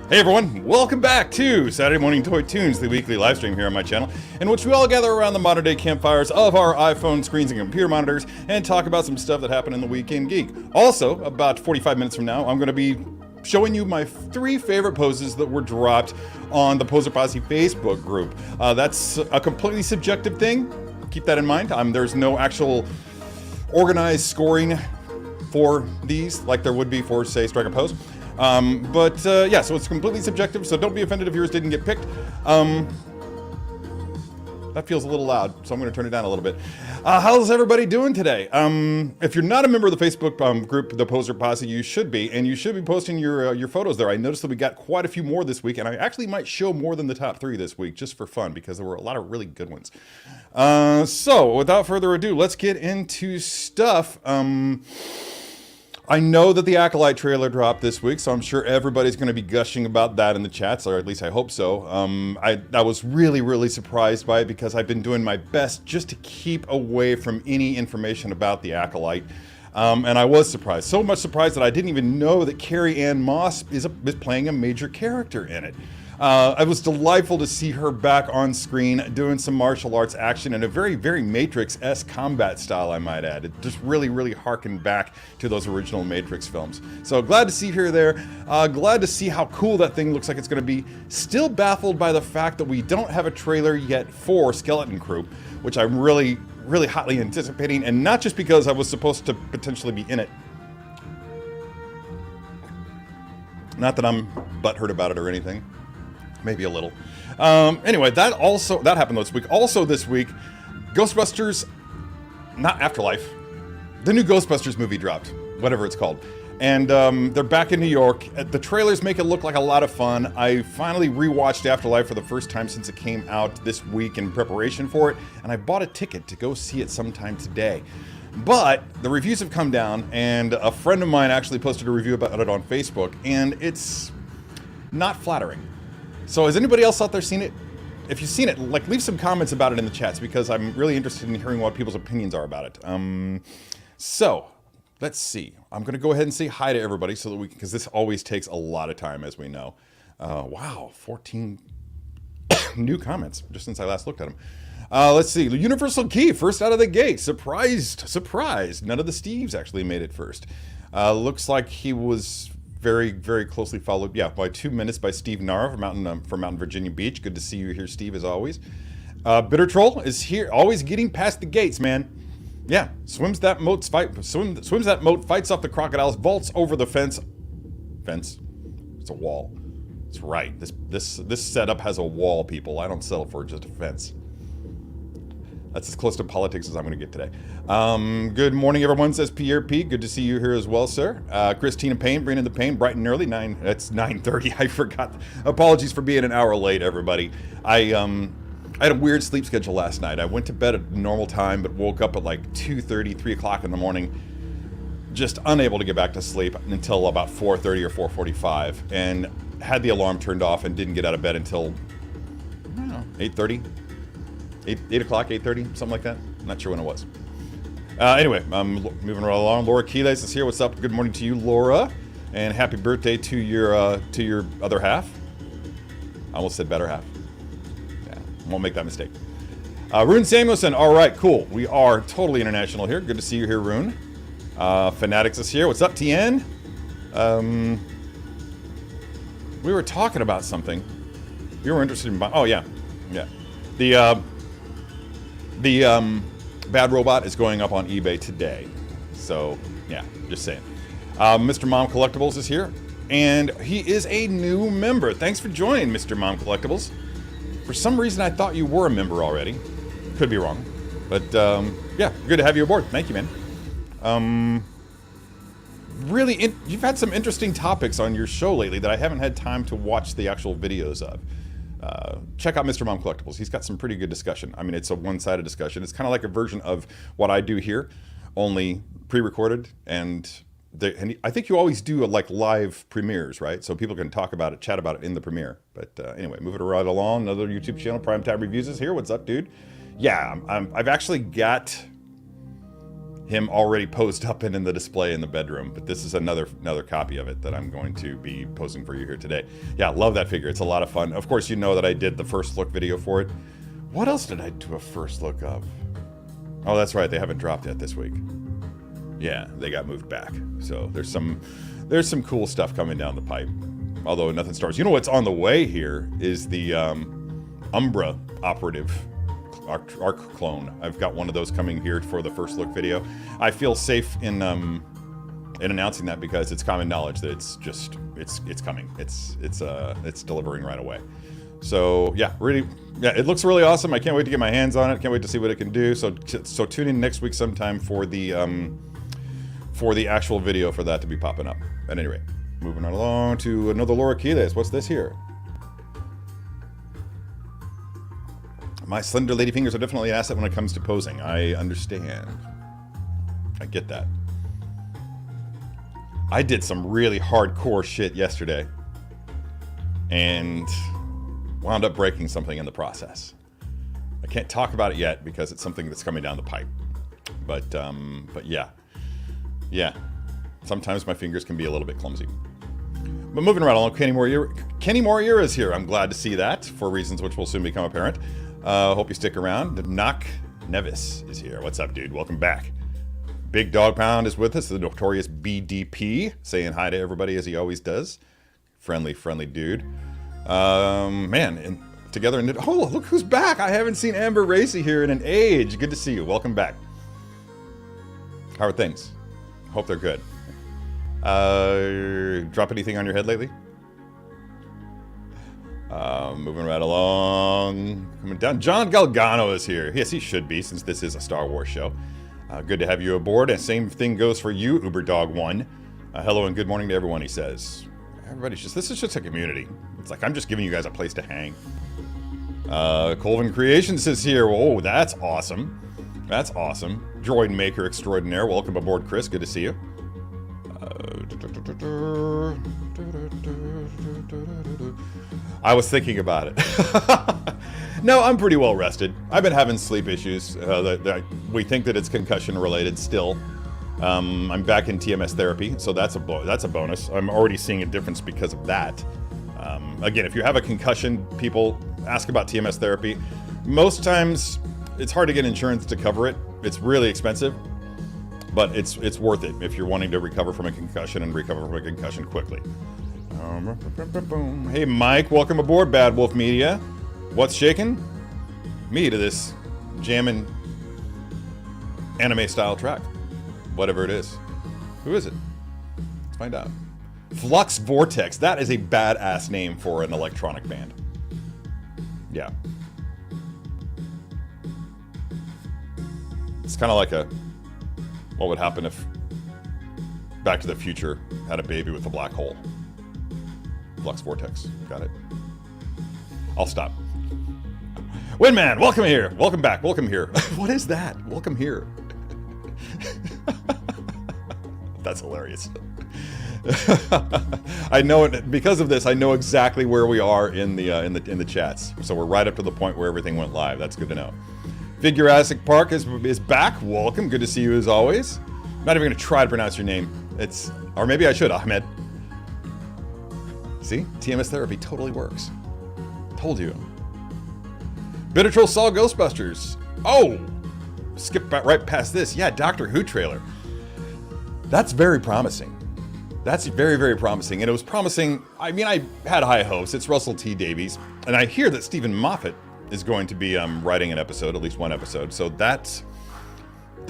Hey everyone, welcome back to Saturday Morning Toy Tunes, the weekly live stream here on my channel, in which we all gather around the modern day campfires of our iPhone screens and computer monitors and talk about some stuff that happened in the week in Geek. Also, about 45 minutes from now, I'm going to be showing you my 3 favorite poses that were dropped on the Poser Posse Facebook group. That's a completely subjective thing. Keep that in mind. There's no actual organized scoring for these like there would be for, say, Strike a Pose. Yeah, so it's completely subjective, so don't be offended if yours didn't get picked. That feels a little loud, so I'm going to turn it down a little bit. How's everybody doing today? If you're not a member of the Facebook group, the Poser Posse, you should be, and you should be posting your photos there. I noticed that we got quite a few more this week, and I actually might show more than the top 3 this week, just for fun, because there were a lot of really good ones. So, without further ado, let's get into stuff. I know that the Acolyte trailer dropped this week, so I'm sure everybody's going to be gushing about that in the chats, or at least I hope so. I was really surprised by it because I've been doing my best just to keep away from any information about the Acolyte. And I was surprised. So much surprised that I didn't even know that Carrie-Anne Moss is playing a major character in it. It was delightful to see her back on screen doing some martial arts action in a very Matrix-esque combat style, I might add. It just really harkened back to those original Matrix films. So glad to see her there. Glad to see how cool that thing looks like it's going to be. Still baffled by the fact that we don't have a trailer yet for Skeleton Crew, which I'm really hotly anticipating, and not just because I was supposed to potentially be in it. Not that I'm butthurt about it or anything. Maybe a little. Anyway, that happened this week. Also this week, Ghostbusters, not Afterlife, the new Ghostbusters movie dropped, whatever it's called. And they're back in New York. The trailers make it look like a lot of fun. I finally rewatched Afterlife for the first time since it came out this week in preparation for it, and I bought a ticket to go see it sometime today. But the reviews have come down, and a friend of mine actually posted a review about it on Facebook, and it's not flattering. So has anybody else out there seen it? If you've seen it, leave some comments about it in the chats, because I'm really interested in hearing what people's opinions are about it. So let's see. I'm going to go ahead and say hi to everybody so that we can, because this always takes a lot of time, as we know. Wow, 14 new comments just since I last looked at them. Let's see. The Universal Key, first out of the gate. Surprised. None of the Steves actually made it first. Looks like he was very closely followed, by 2 minutes by Steve Nara from Mountain Virginia Beach. Good to see you here, Steve, as always. Bitter Troll is here, always getting past the gates, man. Yeah, swims that moat, fights off the crocodiles, vaults over the fence. It's a wall. That's right. This setup has a wall, people. I don't settle for just a fence. That's as close to politics as I'm going to get today. Good morning, everyone, says Pierre P. Good to see you here as well, sir. Christina Payne, bringing the pain, bright and early. It's 9:30. I forgot. Apologies for being an hour late, everybody. I had a weird sleep schedule last night. I went to bed at normal time, but woke up at like 2:30, 3 o'clock in the morning. Just unable to get back to sleep until about 4:30 or 4:45, and had the alarm turned off and didn't get out of bed until, I don't know, 8:30. 8 o'clock, 8:30, something like that. Not sure when it was. Anyway, I'm moving right along. Laura Quiles is here. What's up? Good morning to you, Laura. And happy birthday to your other half. I almost said better half. Yeah, won't make that mistake. Rune Samuelson. All right, cool. We are totally international here. Good to see you here, Rune. Fanatics is here. What's up, TN? We were talking about something. You were interested in... Oh, yeah. The Bad Robot is going up on eBay today. So, yeah, just saying. Mr. Mom Collectibles is here, and he is a new member. Thanks for joining, Mr. Mom Collectibles. For some reason, I thought you were a member already. Could be wrong. But, yeah, good to have you aboard. Thank you, man. You've had some interesting topics on your show lately that I haven't had time to watch the actual videos of. Check out Mr. Mom Collectibles. He's got some pretty good discussion. I mean, it's a one-sided discussion. It's kind of like a version of what I do here, only pre-recorded. And I think you always do live premieres, right? So people can talk about it, chat about it in the premiere. But anyway, moving right along. Another YouTube channel, Primetime Reviews is here. What's up, dude? Yeah, I've actually got him already posed up and in the display in the bedroom, but this is another copy of it that I'm going to be posting for you here today. Yeah, love that figure. It's a lot of fun. Of course, you know that I did the first look video for it. What else did I do a first look of? Oh, that's right. They haven't dropped yet this week. Yeah, they got moved back. So there's some cool stuff coming down the pipe. Although nothing starts. You know what's on the way here is the Umbra operative arc clone. I've got one of those coming here for the first look video. I feel safe in announcing that because it's common knowledge that it's coming. It's delivering right away. So yeah, really, yeah, it looks really awesome. I can't wait to get my hands on it. Can't wait to see what it can do. So tune in next week sometime for the actual video for that to be popping up. At any rate, moving right along to another Laura Quiles. What's this here? My slender lady fingers are definitely an asset when it comes to posing. I understand. I get that. I did some really hardcore shit yesterday and wound up breaking something in the process. I can't talk about it yet because it's something that's coming down the pipe. But yeah. Yeah. Sometimes my fingers can be a little bit clumsy. But moving right along, Kenny Moriera is here. I'm glad to see that for reasons which will soon become apparent. Hope you stick around. Knock Nevis is here. What's up, dude? Welcome back. Big Dog Pound is with us, the notorious BDP, saying hi to everybody as he always does. Friendly dude. Man, together in... Oh, look who's back! I haven't seen Amber Racy here in an age. Good to see you. Welcome back. How are things? Hope they're good. Drop anything on your head lately? Moving right along. Coming down. John Galgano is here. Yes, he should be, since this is a Star Wars show. Good to have you aboard. And same thing goes for you, UberDog1. Hello and good morning to everyone, he says. This is just a community. It's like I'm just giving you guys a place to hang. Colvin Creations is here. Oh, that's awesome. That's awesome. Droid Maker Extraordinaire. Welcome aboard, Chris. Good to see you. I was thinking about it. No, I'm pretty well rested. I've been having sleep issues. We think that it's concussion related still. I'm back in TMS therapy, so that's a bonus. I'm already seeing a difference because of that. Again, if you have a concussion, people ask about TMS therapy. Most times, it's hard to get insurance to cover it. It's really expensive. But it's worth it if you're wanting to recover from a concussion and recover from a concussion quickly. Hey Mike, welcome aboard Bad Wolf Media. What's shaking? Me to this jammin' anime style track. Whatever it is. Who is it? Let's find out. Flux Vortex. That is a badass name for an electronic band. Yeah. It's kind of like what would happen if Back to the Future had a baby with a black hole? Flux Vortex. Got it. I'll stop. Windman, welcome here. Welcome back. Welcome here. What is that? Welcome here. That's hilarious. I know it because of this. I know exactly where we are in the chats. So we're right up to the point where everything went live. That's good to know. Figurassic Park is back. Welcome. Good to see you as always. I'm not even going to try to pronounce your name. Or maybe I should, Ahmed. See? TMS therapy totally works. Told you. Bitter Troll saw Ghostbusters. Oh! Skip right past this. Yeah, Doctor Who trailer. That's very promising. That's very, very promising. And it was promising. I mean, I had high hopes. It's Russell T Davies. And I hear that Stephen Moffat is going to be writing an episode, at least one episode. So does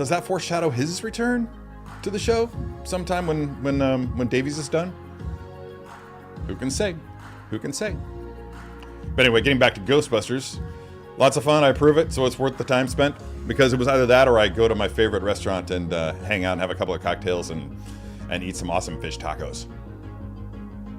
that foreshadow his return to the show sometime when Davies is done? Who can say? Who can say? But anyway, getting back to Ghostbusters, lots of fun. I approve it, so it's worth the time spent because it was either that or I go to my favorite restaurant and hang out and have a couple of cocktails and eat some awesome fish tacos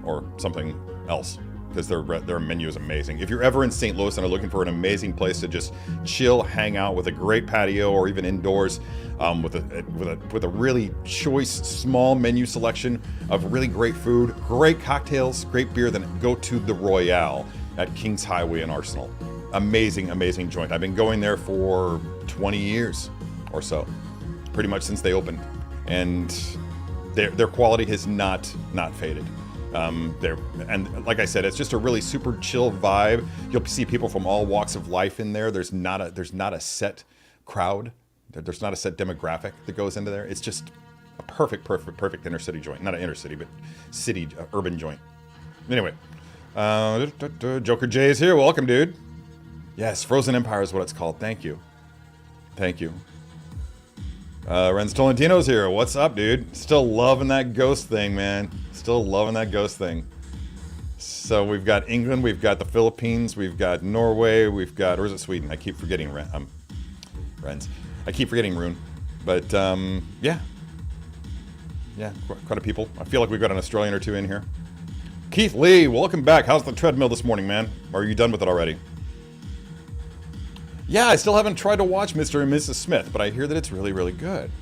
or something else. Because their menu is amazing. If you're ever in St. Louis and are looking for an amazing place to just chill, hang out with a great patio, or even indoors, with a really choice small menu selection of really great food, great cocktails, great beer, then go to the Royale at Kings Highway in Arsenal. Amazing, amazing joint. I've been going there for 20 years or so. pretty much since they opened, and their quality has not faded. And like I said, it's just a really super chill vibe. You'll see people from all walks of life in there. There's not a set crowd. There's not a set demographic that goes into there. It's just a perfect inner city joint. Not an inner city, but city urban joint. Anyway, Joker J is here. Welcome, dude. Yes, Frozen Empire is what it's called. Thank you. Renz Tolentino's here. What's up, dude? Still loving that ghost thing, man. Still loving that ghost thing. So we've got England, we've got the Philippines, we've got Norway, we've got, or is it Sweden? I keep forgetting Renz. I keep forgetting Rune. But yeah, quite a people. I feel like we've got an Australian or two in here. Keith Lee, welcome back. How's the treadmill this morning, man? Or are you done with it already? Yeah, I still haven't tried to watch Mr. and Mrs. Smith, but I hear that it's really, really good.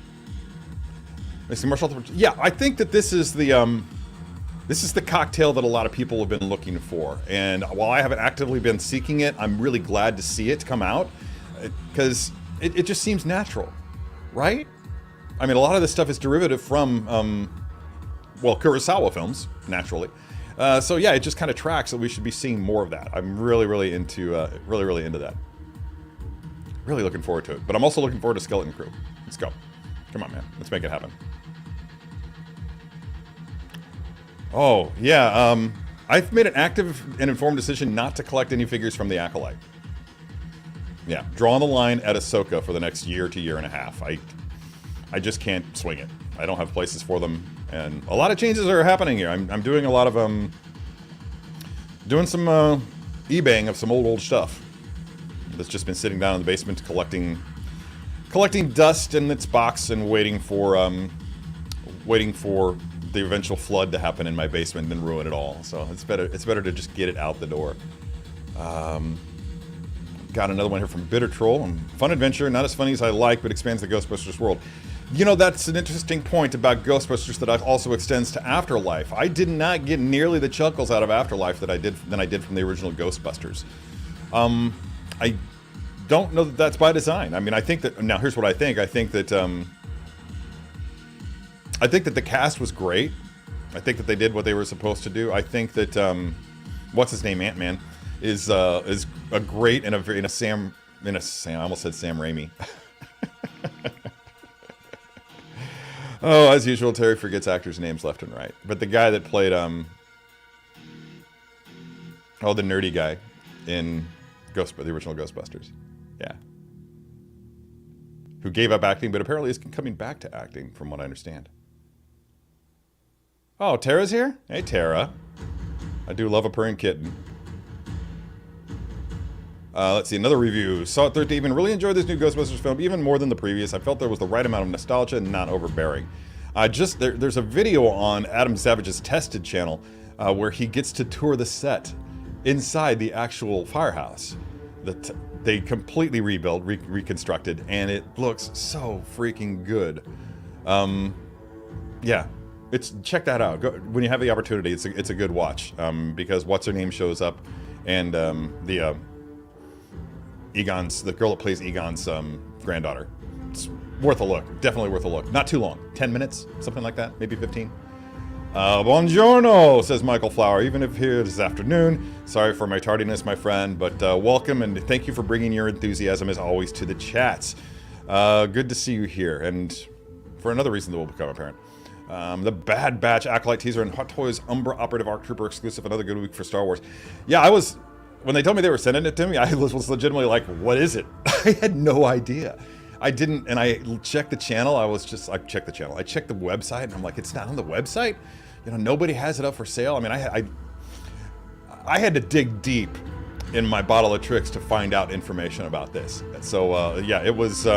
Yeah, I think that this is the cocktail that a lot of people have been looking for. And while I haven't actively been seeking it, I'm really glad to see it come out, because it just seems natural, right? I mean, a lot of this stuff is derivative from, well, Kurosawa films, naturally. So yeah, it just kind of tracks that we should be seeing more of that. I'm really into that. Really looking forward to it. But I'm also looking forward to Skeleton Crew. Let's go. Come on, man. Let's make it happen. Oh, yeah. I've made an active and informed decision not to collect any figures from the Acolyte. Yeah, drawing the line at Ahsoka for the next year to year and a half. I just can't swing it. I don't have places for them. And a lot of changes are happening here. I'm doing a lot of, doing some eBaying of some old stuff that's just been sitting down in the basement collecting dust in its box and waiting for the eventual flood to happen in my basement and ruin it all. So it's better to just get it out the door. Got another one here from Bitter Troll. Fun adventure, not as funny as I like, but expands the Ghostbusters world. You know, that's an interesting point about Ghostbusters that also extends to Afterlife. I did not get nearly the chuckles out of Afterlife that I did from the original Ghostbusters. I don't know that that's by design. I mean, I think that, now here's what I think. I think that the cast was great. I think that they did what they were supposed to do. I think that, what's his name, Ant-Man, is a great I almost said Sam Raimi. Oh, as usual, Terry forgets actors' names left and right. But the guy that played, the nerdy guy in the original Ghostbusters. Yeah. Who gave up acting, but apparently is coming back to acting, from what I understand. Oh, Tara's here? Hey, Tara. I do love a purring kitten. Let's see, another review. Saw it 13 even. Really enjoyed this new Ghostbusters film, even more than the previous. I felt there was the right amount of nostalgia and not overbearing. There's a video on Adam Savage's Tested channel where he gets to tour the set inside the actual firehouse that they completely rebuilt, reconstructed, and it looks so freaking good. Yeah, check that out. Go, when you have the opportunity, it's a good watch, because what's her name shows up, and the girl that plays Egon's granddaughter. It's worth a look. Definitely worth a look. Not too long. 10 minutes, something like that. Maybe 15. Buongiorno, says Michael Flower. Even if here this afternoon. Sorry for my tardiness, my friend, but welcome and thank you for bringing your enthusiasm as always to the chats. Good to see you here, and for another reason that will become apparent. The Bad Batch Acolyte teaser and Hot Toys Umbra Operative Arc Trooper exclusive. Another good week for Star Wars. Yeah, when they told me they were sending it to me, I was legitimately like, what is it? I had no idea. I didn't, and I checked the channel. I checked the channel. I checked the website, and I'm like, it's not on the website? You know, nobody has it up for sale. I mean, I had to dig deep in my bottle of tricks to find out information about this. So, yeah, it was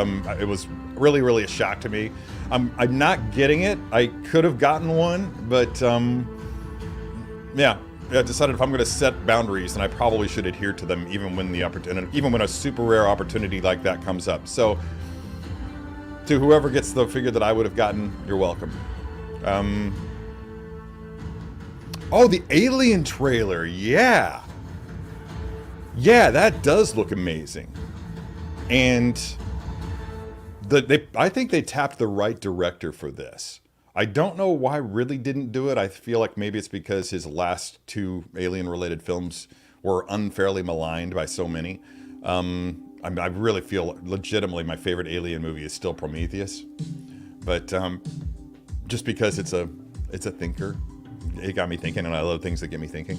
really, really a shock to me. I'm not getting it. I could have gotten one, but, yeah. I decided if I'm going to set boundaries, then I probably should adhere to them, even when a super rare opportunity like that comes up. So, to whoever gets the figure that I would have gotten, you're welcome. Oh, the Alien trailer, yeah, that does look amazing, and I think they tapped the right director for this. I don't know why Ridley didn't do it. I feel like maybe it's because his last two alien-related films were unfairly maligned by so many. I really feel legitimately my favorite alien movie is still Prometheus, but just because it's a thinker, it got me thinking, and I love things that get me thinking.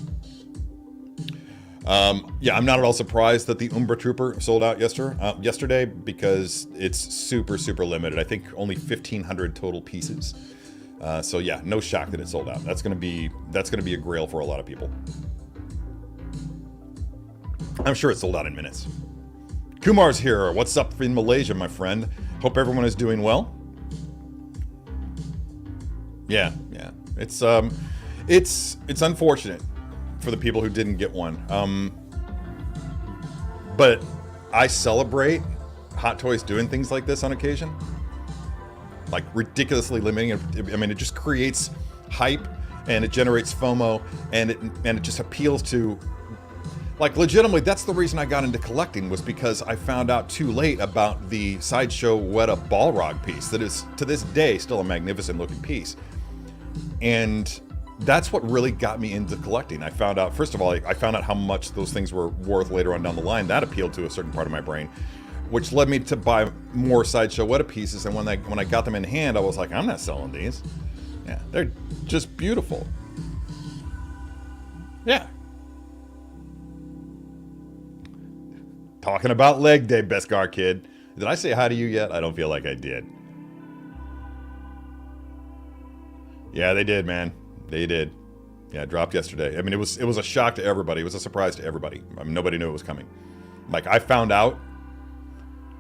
Yeah, I'm not at all surprised that the Umbra Trooper sold out yesterday because it's super limited. I think only 1,500 total pieces. So yeah, no shock that it sold out. That's gonna be a grail for a lot of people. I'm sure it sold out in minutes. Kumar's here. What's up in Malaysia, my friend? Hope everyone is doing well. Yeah. It's unfortunate for the people who didn't get one. But I celebrate Hot Toys doing things like this on occasion. Like ridiculously limiting it. I mean, it just creates hype and it generates FOMO and it just appeals to, like, legitimately, that's the reason I got into collecting, was because I found out too late about the Sideshow Weta Balrog piece that is, to this day, still a magnificent looking piece. And that's what really got me into collecting. I found out, first of all, I found out how much those things were worth later on down the line. That appealed to a certain part of my brain, which led me to buy more Sideshow Weta pieces. And when I got them in hand, I was like, I'm not selling these. Yeah, they're just beautiful. Yeah. Talking about leg day, Beskar kid. Did I say hi to you yet? I don't feel like I did. Yeah, they did, man. They did. Yeah, it dropped yesterday. I mean, it was a shock to everybody. It was a surprise to everybody. I mean, nobody knew it was coming. Like, I found out,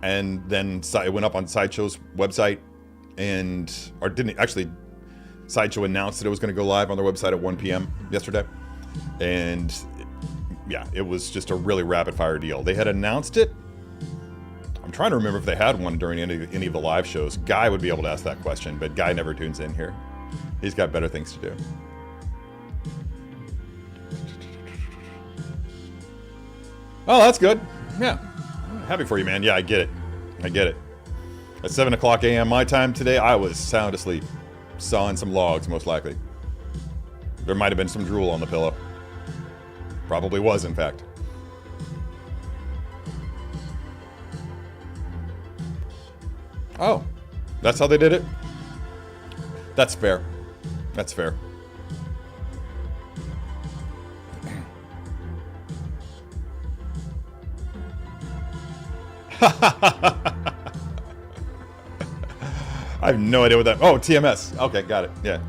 and then it went up on Sideshow's website, or didn't actually. Sideshow announced that it was going to go live on their website at 1 p.m. yesterday, and yeah, it was just a really rapid-fire deal. They had announced it. I'm trying to remember if they had one during any of the live shows. Guy would be able to ask that question, but Guy never tunes in here. He's got better things to do. Oh, that's good. Yeah. Happy for you, man. Yeah, I get it. I get it. At 7 o'clock a.m. my time today, I was sound asleep. Sawing some logs, most likely. There might have been some drool on the pillow. Probably was, in fact. Oh. That's how they did it? That's fair. That's fair. I have no idea what that... Oh, TMS. Okay, got it. Yeah.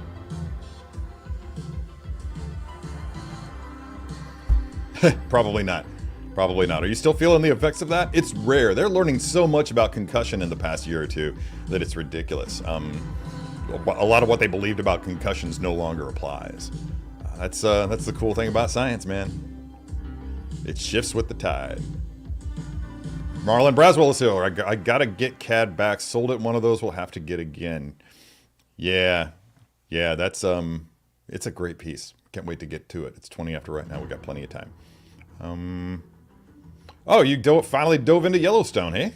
Probably not. Probably not. Are you still feeling the effects of that? It's rare. They're learning so much about concussion in the past year or two that it's ridiculous. A lot of what they believed about concussions no longer applies. That's the cool thing about science, man. It shifts with the tide. Marlon Braswell is here. I gotta get CAD back. Sold it. One of those we'll have to get again. Yeah, that's it's a great piece. Can't wait to get to it. It's 20 after right now. We got plenty of time. Oh, you finally dove into Yellowstone, hey?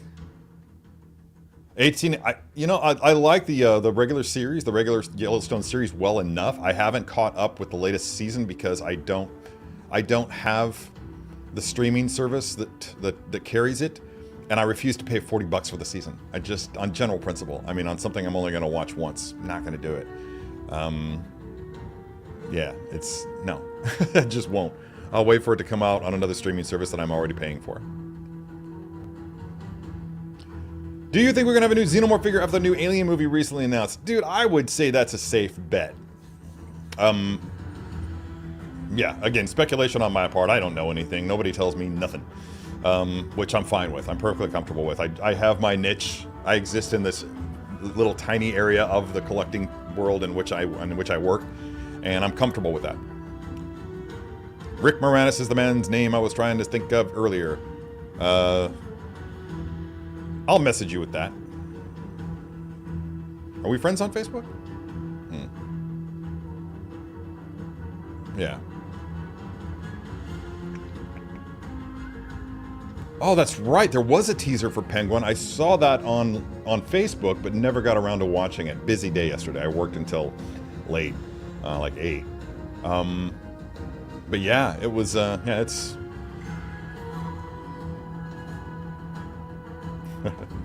18. I like the regular series, the regular Yellowstone series well enough. I haven't caught up with the latest season because I don't have the streaming service that carries it, and I refuse to pay $40 for the season. I just, on general principle. I mean, on something I'm only going to watch once, not going to do it. Yeah, no, I just won't. I'll wait for it to come out on another streaming service that I'm already paying for. Do you think we're going to have a new Xenomorph figure after the new Alien movie recently announced? Dude, I would say that's a safe bet. Yeah, again, speculation on my part. I don't know anything. Nobody tells me nothing, which I'm fine with. I'm perfectly comfortable with. I have my niche. I exist in this little tiny area of the collecting world in which I work, and I'm comfortable with that. Rick Moranis is the man's name I was trying to think of earlier. I'll message you with that. Are we friends on Facebook? Yeah. Oh, that's right. There was a teaser for Penguin. I saw that on on Facebook, but never got around to watching it. Busy day yesterday. I worked until late, like 8. But yeah, it was, yeah, it's...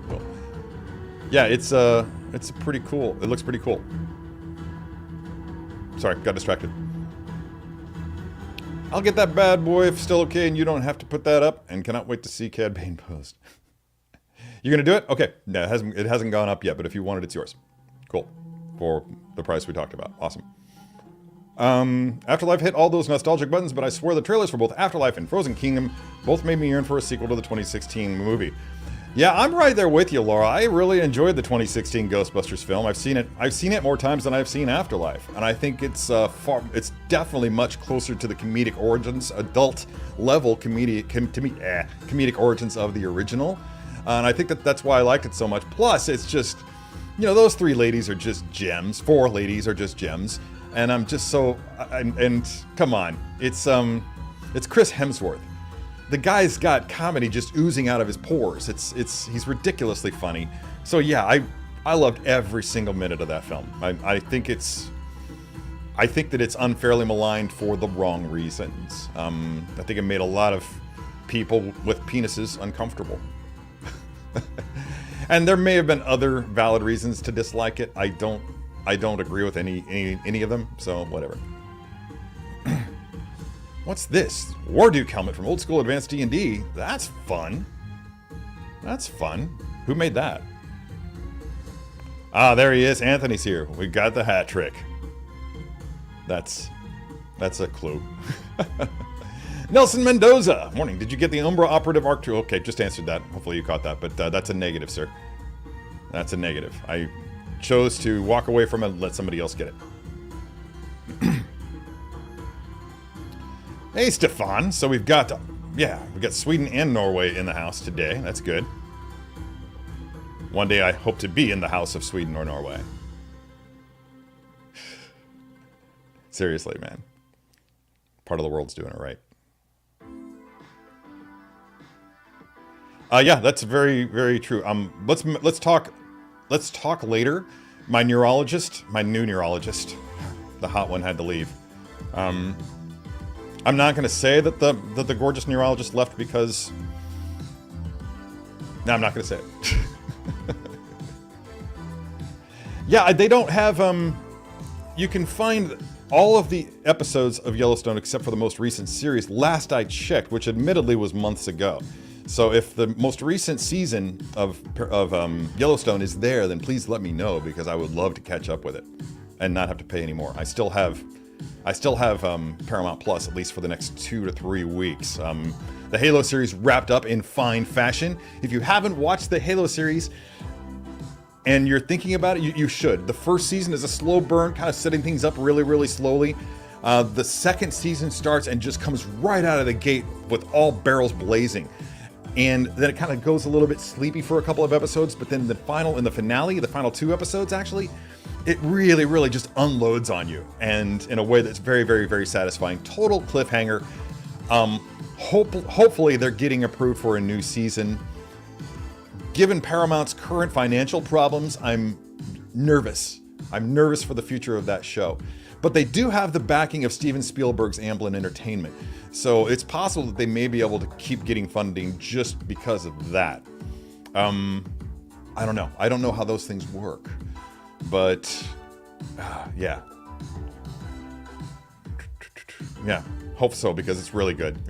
Cool. Yeah, it's pretty cool. It looks pretty cool. Sorry, got distracted. I'll get that bad boy if still okay and you don't have to put that up, and cannot wait to see Cad Bane post. You're gonna do it? Okay. No, it hasn't gone up yet, but if you want it, it's yours. Cool. For the price we talked about. Awesome. Afterlife hit all those nostalgic buttons, but I swear the trailers for both Afterlife and Frozen Kingdom both made me yearn for a sequel to the 2016 movie. Yeah, I'm right there with you, Laura. I really enjoyed the 2016 Ghostbusters film. I've seen it more times than I've seen Afterlife, and I think it's definitely much closer to the comedic origins, adult level comedic origins of the original. And I think that's why I liked it so much. Plus, it's just, you know, those 3 ladies are just gems. 4 ladies are just gems. And I'm just so, and come on, it's Chris Hemsworth. The guy's got comedy just oozing out of his pores. He's ridiculously funny. So yeah, I loved every single minute of that film. I think that it's unfairly maligned for the wrong reasons. I think it made a lot of people with penises uncomfortable. And there may have been other valid reasons to dislike it. I don't agree with any of them, so whatever. What's this? War Duke helmet from Old School Advanced D&D. That's fun. That's fun. Who made that? Ah, there he is. Anthony's here. We got the hat trick. That's a clue. Nelson Mendoza. Morning. Did you get the Umbra Operative Arc 2? Okay, just answered that. Hopefully you caught that, but that's a negative, sir. That's a negative. I chose to walk away from it and let somebody else get it. Hey, Stefan. So we've got Sweden and Norway in the house today. That's good. One day I hope to be in the house of Sweden or Norway. Seriously, man. Part of the world's doing it right. Yeah, that's very, very true. Let's talk later. My new neurologist, the hot one, had to leave. I'm not going to say that the gorgeous neurologist left because... No, I'm not going to say it. Yeah, they don't have... You can find all of the episodes of Yellowstone except for the most recent series, last I checked, which admittedly was months ago. So if the most recent season of Yellowstone is there, then please let me know, because I would love to catch up with it and not have to pay anymore. I still have Paramount Plus, at least for the next 2 to 3 weeks. The Halo series wrapped up in fine fashion. If you haven't watched the Halo series and you're thinking about it, you should. The first season is a slow burn, kind of setting things up really, really slowly. The second season starts and just comes right out of the gate with all barrels blazing. And then it kind of goes a little bit sleepy for a couple of episodes, but then the final 2 episodes actually, it really, really just unloads on you, and in a way that's very, very, very satisfying. Total cliffhanger. Hopefully they're getting approved for a new season. Given Paramount's current financial problems, I'm nervous. I'm nervous for the future of that show. But they do have the backing of Steven Spielberg's Amblin Entertainment, so it's possible that they may be able to keep getting funding just because of that. I don't know. I don't know how those things work. But, yeah. Yeah, hope so, because it's really good.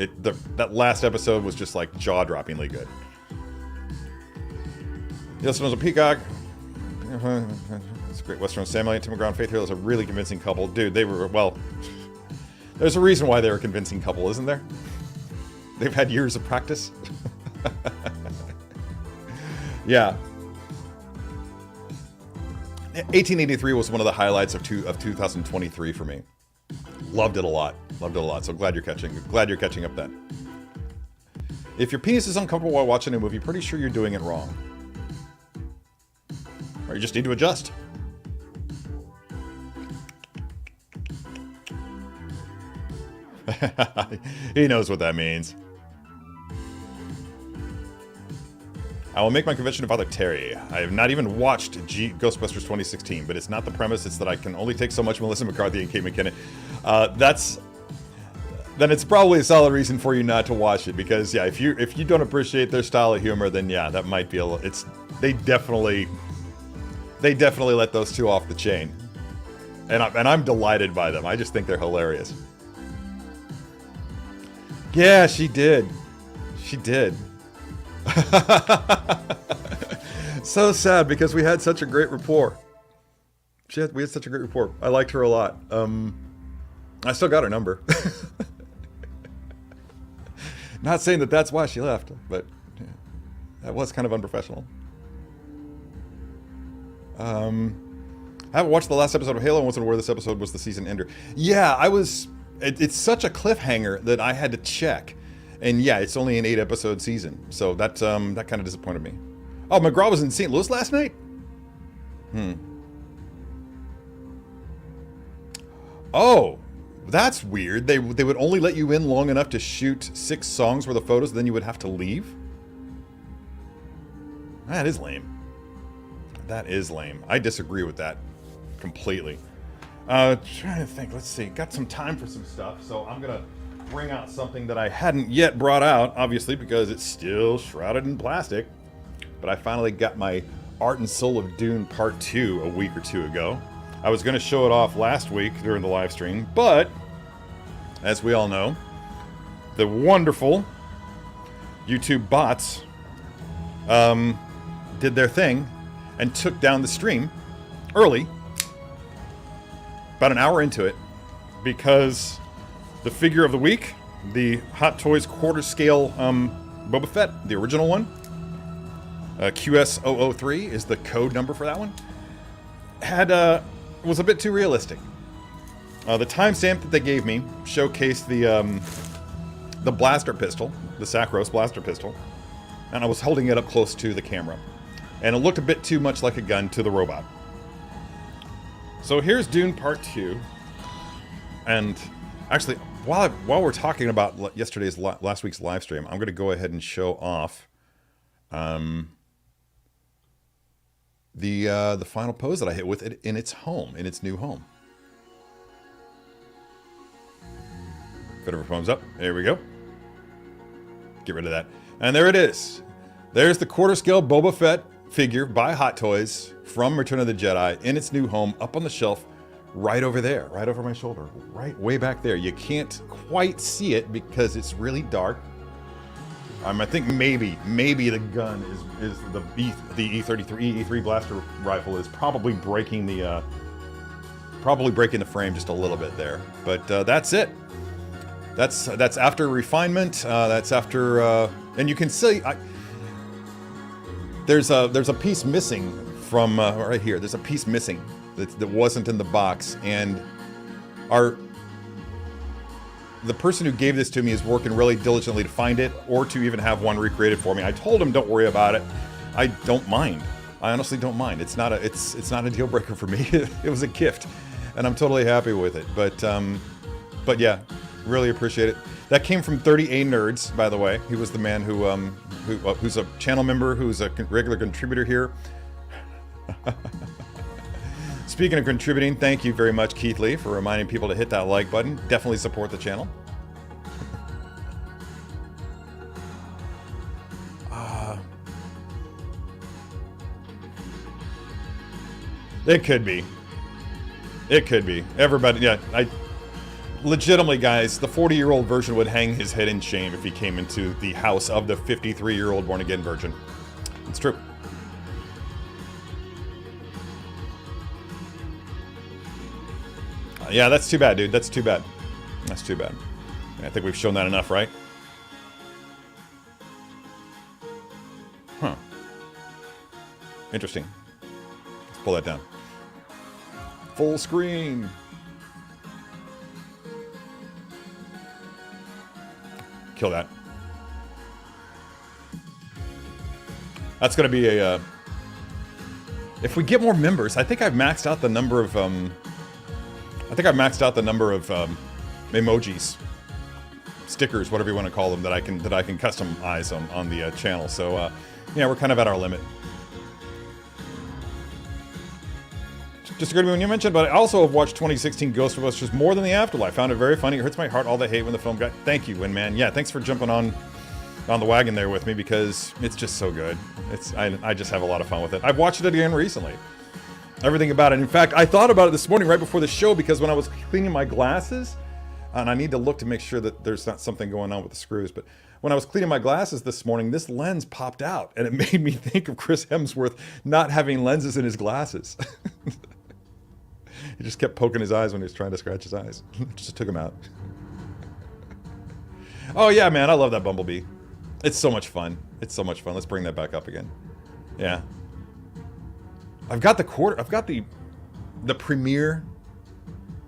That last episode was just like jaw-droppingly good. Yellowstone's a peacock. It's a great Western family. Tim McGraw and Faith Hill is a really convincing couple. Dude, they were, well, there's a reason why they're a convincing couple, isn't there? They've had years of practice. Yeah. 1883 was one of the highlights of 2023 for me. Loved it a lot. Loved it a lot. So glad you're catching up then. If your penis is uncomfortable while watching a movie, pretty sure you're doing it wrong. Or you just need to adjust. He knows what that means. I will make my confession to Father Terry. I have not even watched Ghostbusters 2016, but it's not the premise. It's that I can only take so much Melissa McCarthy and Kate McKinnon. Then it's probably a solid reason for you not to watch it, because yeah, if you don't appreciate their style of humor, then yeah, that might be a little. They definitely let those two off the chain, and I'm delighted by them. I just think they're hilarious. Yeah, she did. She did. So sad, because we had such a great rapport. We had such a great rapport. I liked her a lot. I still got her number. Not saying that that's why she left, but yeah, that was kind of unprofessional. I haven't watched the last episode of Halo. I wasn't aware this episode was the season ender. Yeah, it's such a cliffhanger that I had to check. And yeah, it's only an 8-episode season, so that kind of disappointed me. Oh, McGraw was in St. Louis last night? Oh, that's weird. They would only let you in long enough to shoot 6 songs worth of photos, then you would have to leave? That is lame. That is lame. I disagree with that completely. Trying to think. Let's see. Got some time for some stuff, so I'm going to bring out something that I hadn't yet brought out, obviously, because it's still shrouded in plastic. But I finally got my Art and Soul of Dune Part 2 a week or two ago. I was going to show it off last week during the live stream, but as we all know, the wonderful YouTube bots did their thing and took down the stream early, about an hour into it, because the figure of the week, the Hot Toys quarter scale Boba Fett, the original one, QS003 is the code number for that one, was a bit too realistic. The timestamp that they gave me showcased the blaster pistol, the Sacros blaster pistol, and I was holding it up close to the camera, and it looked a bit too much like a gun to the robot. So here's Dune Part 2, and actually, while we're talking about last week's live stream, I'm going to go ahead and show off the final pose that I hit with it in its new home. Bit of a thumbs up. There we go. Get rid of that. And there it is. There's the quarter scale Boba Fett figure by Hot Toys from Return of the Jedi in its new home, up on the shelf, right over there, right over my shoulder, right way back there. You can't quite see it because it's really dark. I think maybe the gun is the E33 blaster rifle is probably breaking the frame just a little bit there. But that's it. That's after refinement. That's after, and you can see there's a piece missing from right here. There's a piece missing that wasn't in the box, and the person who gave this to me is working really diligently to find it, or to even have one recreated for me. I told him, don't worry about it. I don't mind. I honestly don't mind. It's not a deal breaker for me. It was a gift, and I'm totally happy with it. But yeah, really appreciate it. That came from 30A Nerds, by the way. He was the man who's a channel member, who's a regular contributor here. Speaking of contributing, thank you very much, Keith Lee, for reminding people to hit that like button. Definitely support the channel. It could be. It could be. Everybody, yeah. Legitimately, guys, the 40-year-old virgin would hang his head in shame if he came into the house of the 53-year-old born-again virgin. It's true. Yeah, that's too bad, dude. That's too bad. That's too bad. I think we've shown that enough, right? Huh. Interesting. Let's pull that down. Full screen. Kill that. That's going to be a... if we get more members, I think I've maxed out the number of... emojis. stickers, whatever you want to call them, that I can customize on the channel. So yeah, we're kind of at our limit. Just agreed when you mentioned, but I also have watched 2016 Ghostbusters more than The Afterlife. Found it very funny. It hurts my heart all the hate when the film got. Thank you, Winman. Yeah, thanks for jumping on the wagon there with me, because it's just so good. I just have a lot of fun with it. I've watched it again recently. Everything about it. In fact, I thought about it this morning right before the show, because when I was cleaning my glasses, and I need to look to make sure that there's not something going on with the screws, but when I was cleaning my glasses this morning, this lens popped out, and it made me think of Chris Hemsworth not having lenses in his glasses. He just kept poking his eyes when he was trying to scratch his eyes. Just took him out. Oh yeah, man, I love that Bumblebee. It's so much fun. It's so much fun. Let's bring that back up again. Yeah. I've got the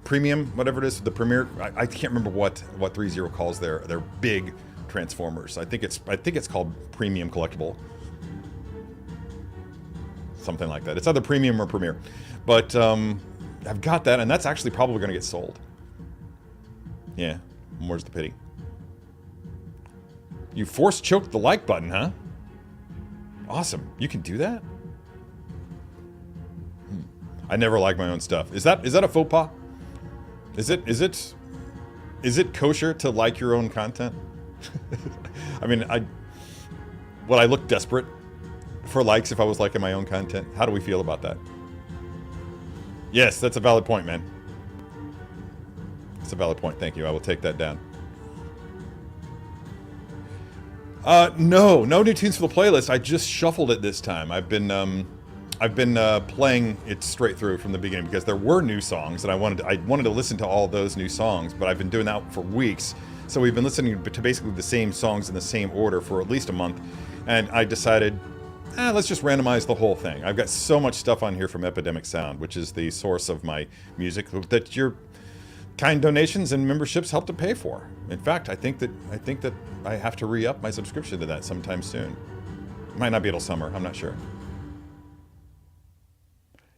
Premium, whatever it is, the Premiere. I can't remember what 30 calls their big Transformers. I think it's called Premium Collectible. Something like that. It's either Premium or Premiere. But I've got that, and that's actually probably going to get sold. Yeah, more's the pity. You force choked the like button, huh? Awesome. You can do that? I never like my own stuff. Is that a faux pas? Is it kosher to like your own content? I mean, would I look desperate for likes if I was liking my own content? How do we feel about that? Yes, that's a valid point, man. It's a valid point. Thank you. I will take that down. No new tunes for the playlist. I just shuffled it this time. I've been playing it straight through from the beginning, because there were new songs, and I wanted to listen to all those new songs, but I've been doing that for weeks. So we've been listening to basically the same songs in the same order for at least a month, and I decided, let's just randomize the whole thing. I've got so much stuff on here from Epidemic Sound, which is the source of my music that your kind donations and memberships help to pay for. In fact, I think that I have to re-up my subscription to that sometime soon. It might not be till summer. I'm not sure.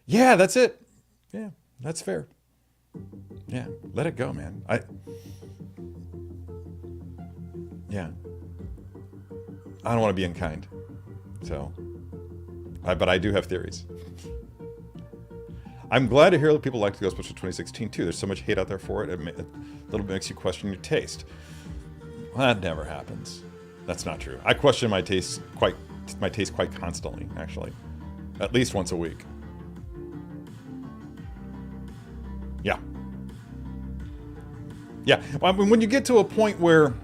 Yeah, that's it. Yeah, that's fair. Yeah, let it go, man. Yeah. I don't want to be unkind. So, but I do have theories. I'm glad to hear that people liked Ghostbusters 2016 too. There's so much hate out there for it. It a little bit makes you question your taste. Well, that never happens. That's not true. I question my taste quite constantly, actually. At least once a week. Yeah. Yeah. I mean, when you get to a point where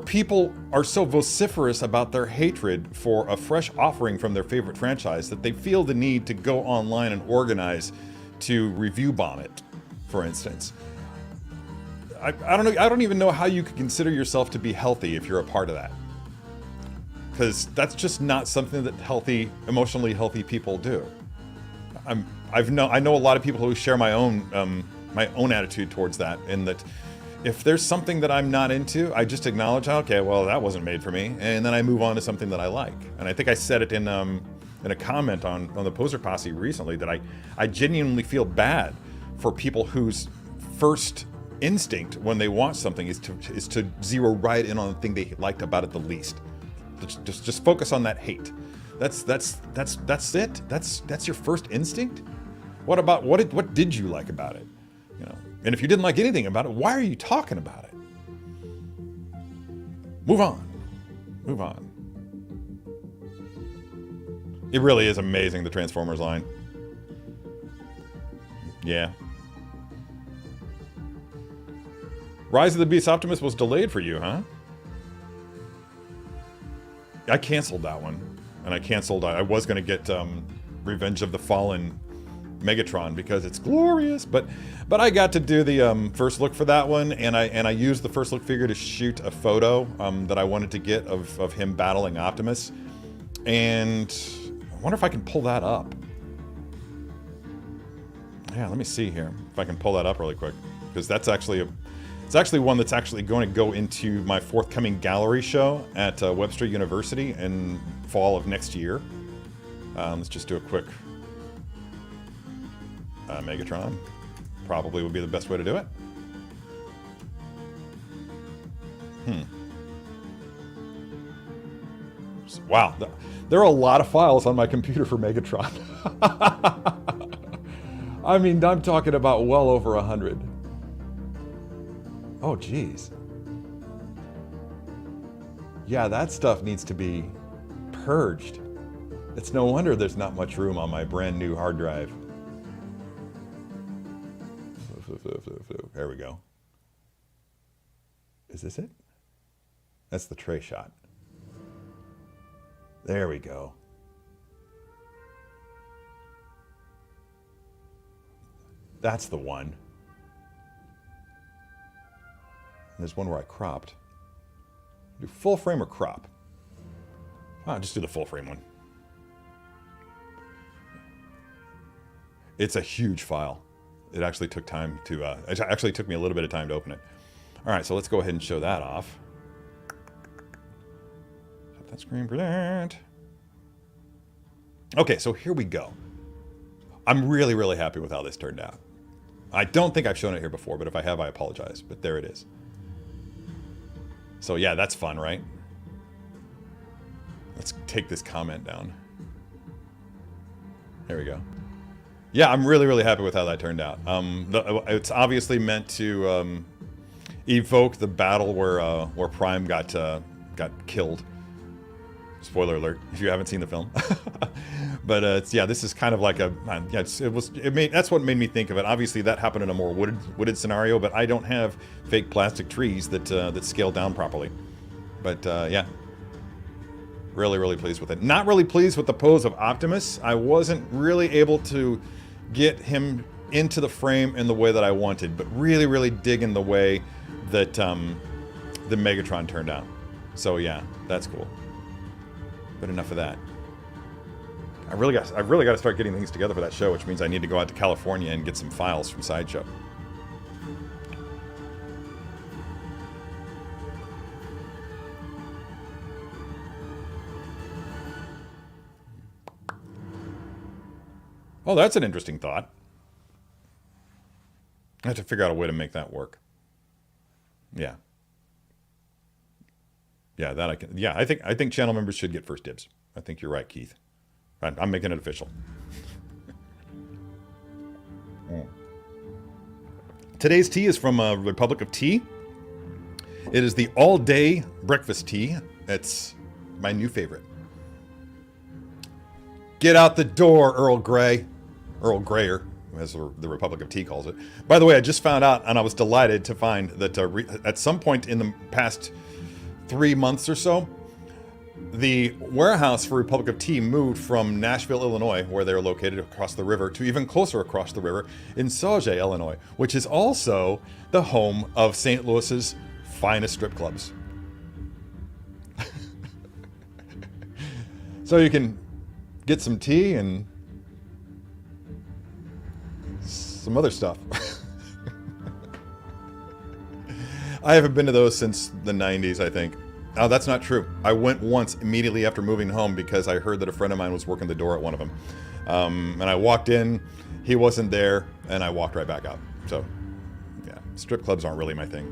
people are so vociferous about their hatred for a fresh offering from their favorite franchise that they feel the need to go online and organize to review bomb it, for instance. I don't know. I don't even know how you could consider yourself to be healthy if you're a part of that, because that's just not something that emotionally healthy people do. I know a lot of people who share my own attitude towards that, in that if there's something that I'm not into, I just acknowledge, okay, well, that wasn't made for me, and then I move on to something that I like. And I think I said it in a comment on the Poser Posse recently, that I genuinely feel bad for people whose first instinct when they watch something is to zero right in on the thing they liked about it the least. Just focus on that hate. That's it. That's your first instinct. What did you like about it? You know. And if you didn't like anything about it, why are you talking about it? Move on. Move on. It really is amazing, the Transformers line. Yeah. Rise of the Beast Optimus was delayed for you, huh? I canceled that one. And I was going to get Revenge of the Fallen Megatron because it's glorious, but I got to do the first look for that one, and I used the first look figure to shoot a photo that I wanted to get of him battling Optimus, and I wonder if I can pull that up. Yeah, let me see here if I can pull that up really quick, because it's actually one that's actually going to go into my forthcoming gallery show at Webster University in fall of next year. Let's just do a quick Megatron. Probably would be the best way to do it. Wow, there are a lot of files on my computer for Megatron. I mean, I'm talking about well over 100. Oh, geez. Yeah, that stuff needs to be purged. It's no wonder there's not much room on my brand new hard drive. There we go. Is this it? That's the tray shot. There we go. That's the one. And there's one where I cropped. Do full frame or crop? Ah, just do the full frame one. It's a huge file. It actually took time to, it actually took me a little bit of time to open it. All right, so let's go ahead and show that off. Set that screen for that. Okay, so here we go. I'm really, really happy with how this turned out. I don't think I've shown it here before, but if I have, I apologize. But there it is. So yeah, that's fun, right? Let's take this comment down. There we go. Yeah, I'm really, really happy with how that turned out. It's obviously meant to evoke the battle where Prime got killed. Spoiler alert if you haven't seen the film. But it's, yeah, this is kind of like a that's what made me think of it. Obviously, that happened in a more wooded scenario, but I don't have fake plastic trees that scale down properly. But yeah. Really, really pleased with it. Not really pleased with the pose of Optimus. I wasn't really able to get him into the frame in the way that I wanted, but really, really digging the way that the Megatron turned out. So yeah, that's cool. But enough of that. I've really got to start getting things together for that show, which means I need to go out to California and get some files from Sideshow. Oh, that's an interesting thought. I have to figure out a way to make that work. Yeah. Yeah, that I can. Yeah, I think channel members should get first dibs. I think you're right, Keith. I'm making it official. Today's tea is from Republic of Tea. It is the all-day breakfast tea. It's my new favorite. Get out the door, Earl Grey. Earl Greyer, as the Republic of Tea calls it. By the way, I just found out, and I was delighted to find that at some point in the past 3 months or so, the warehouse for Republic of Tea moved from Nashville, Illinois, where they're located across the river, to even closer across the river in Sauget, Illinois, which is also the home of St. Louis's finest strip clubs. So you can get some tea and some other stuff. I haven't been to those since the 90s, I think. Oh, that's not true. I went once immediately after moving home because I heard that a friend of mine was working the door at one of them. And I walked in, he wasn't there, and I walked right back out. So, yeah, strip clubs aren't really my thing.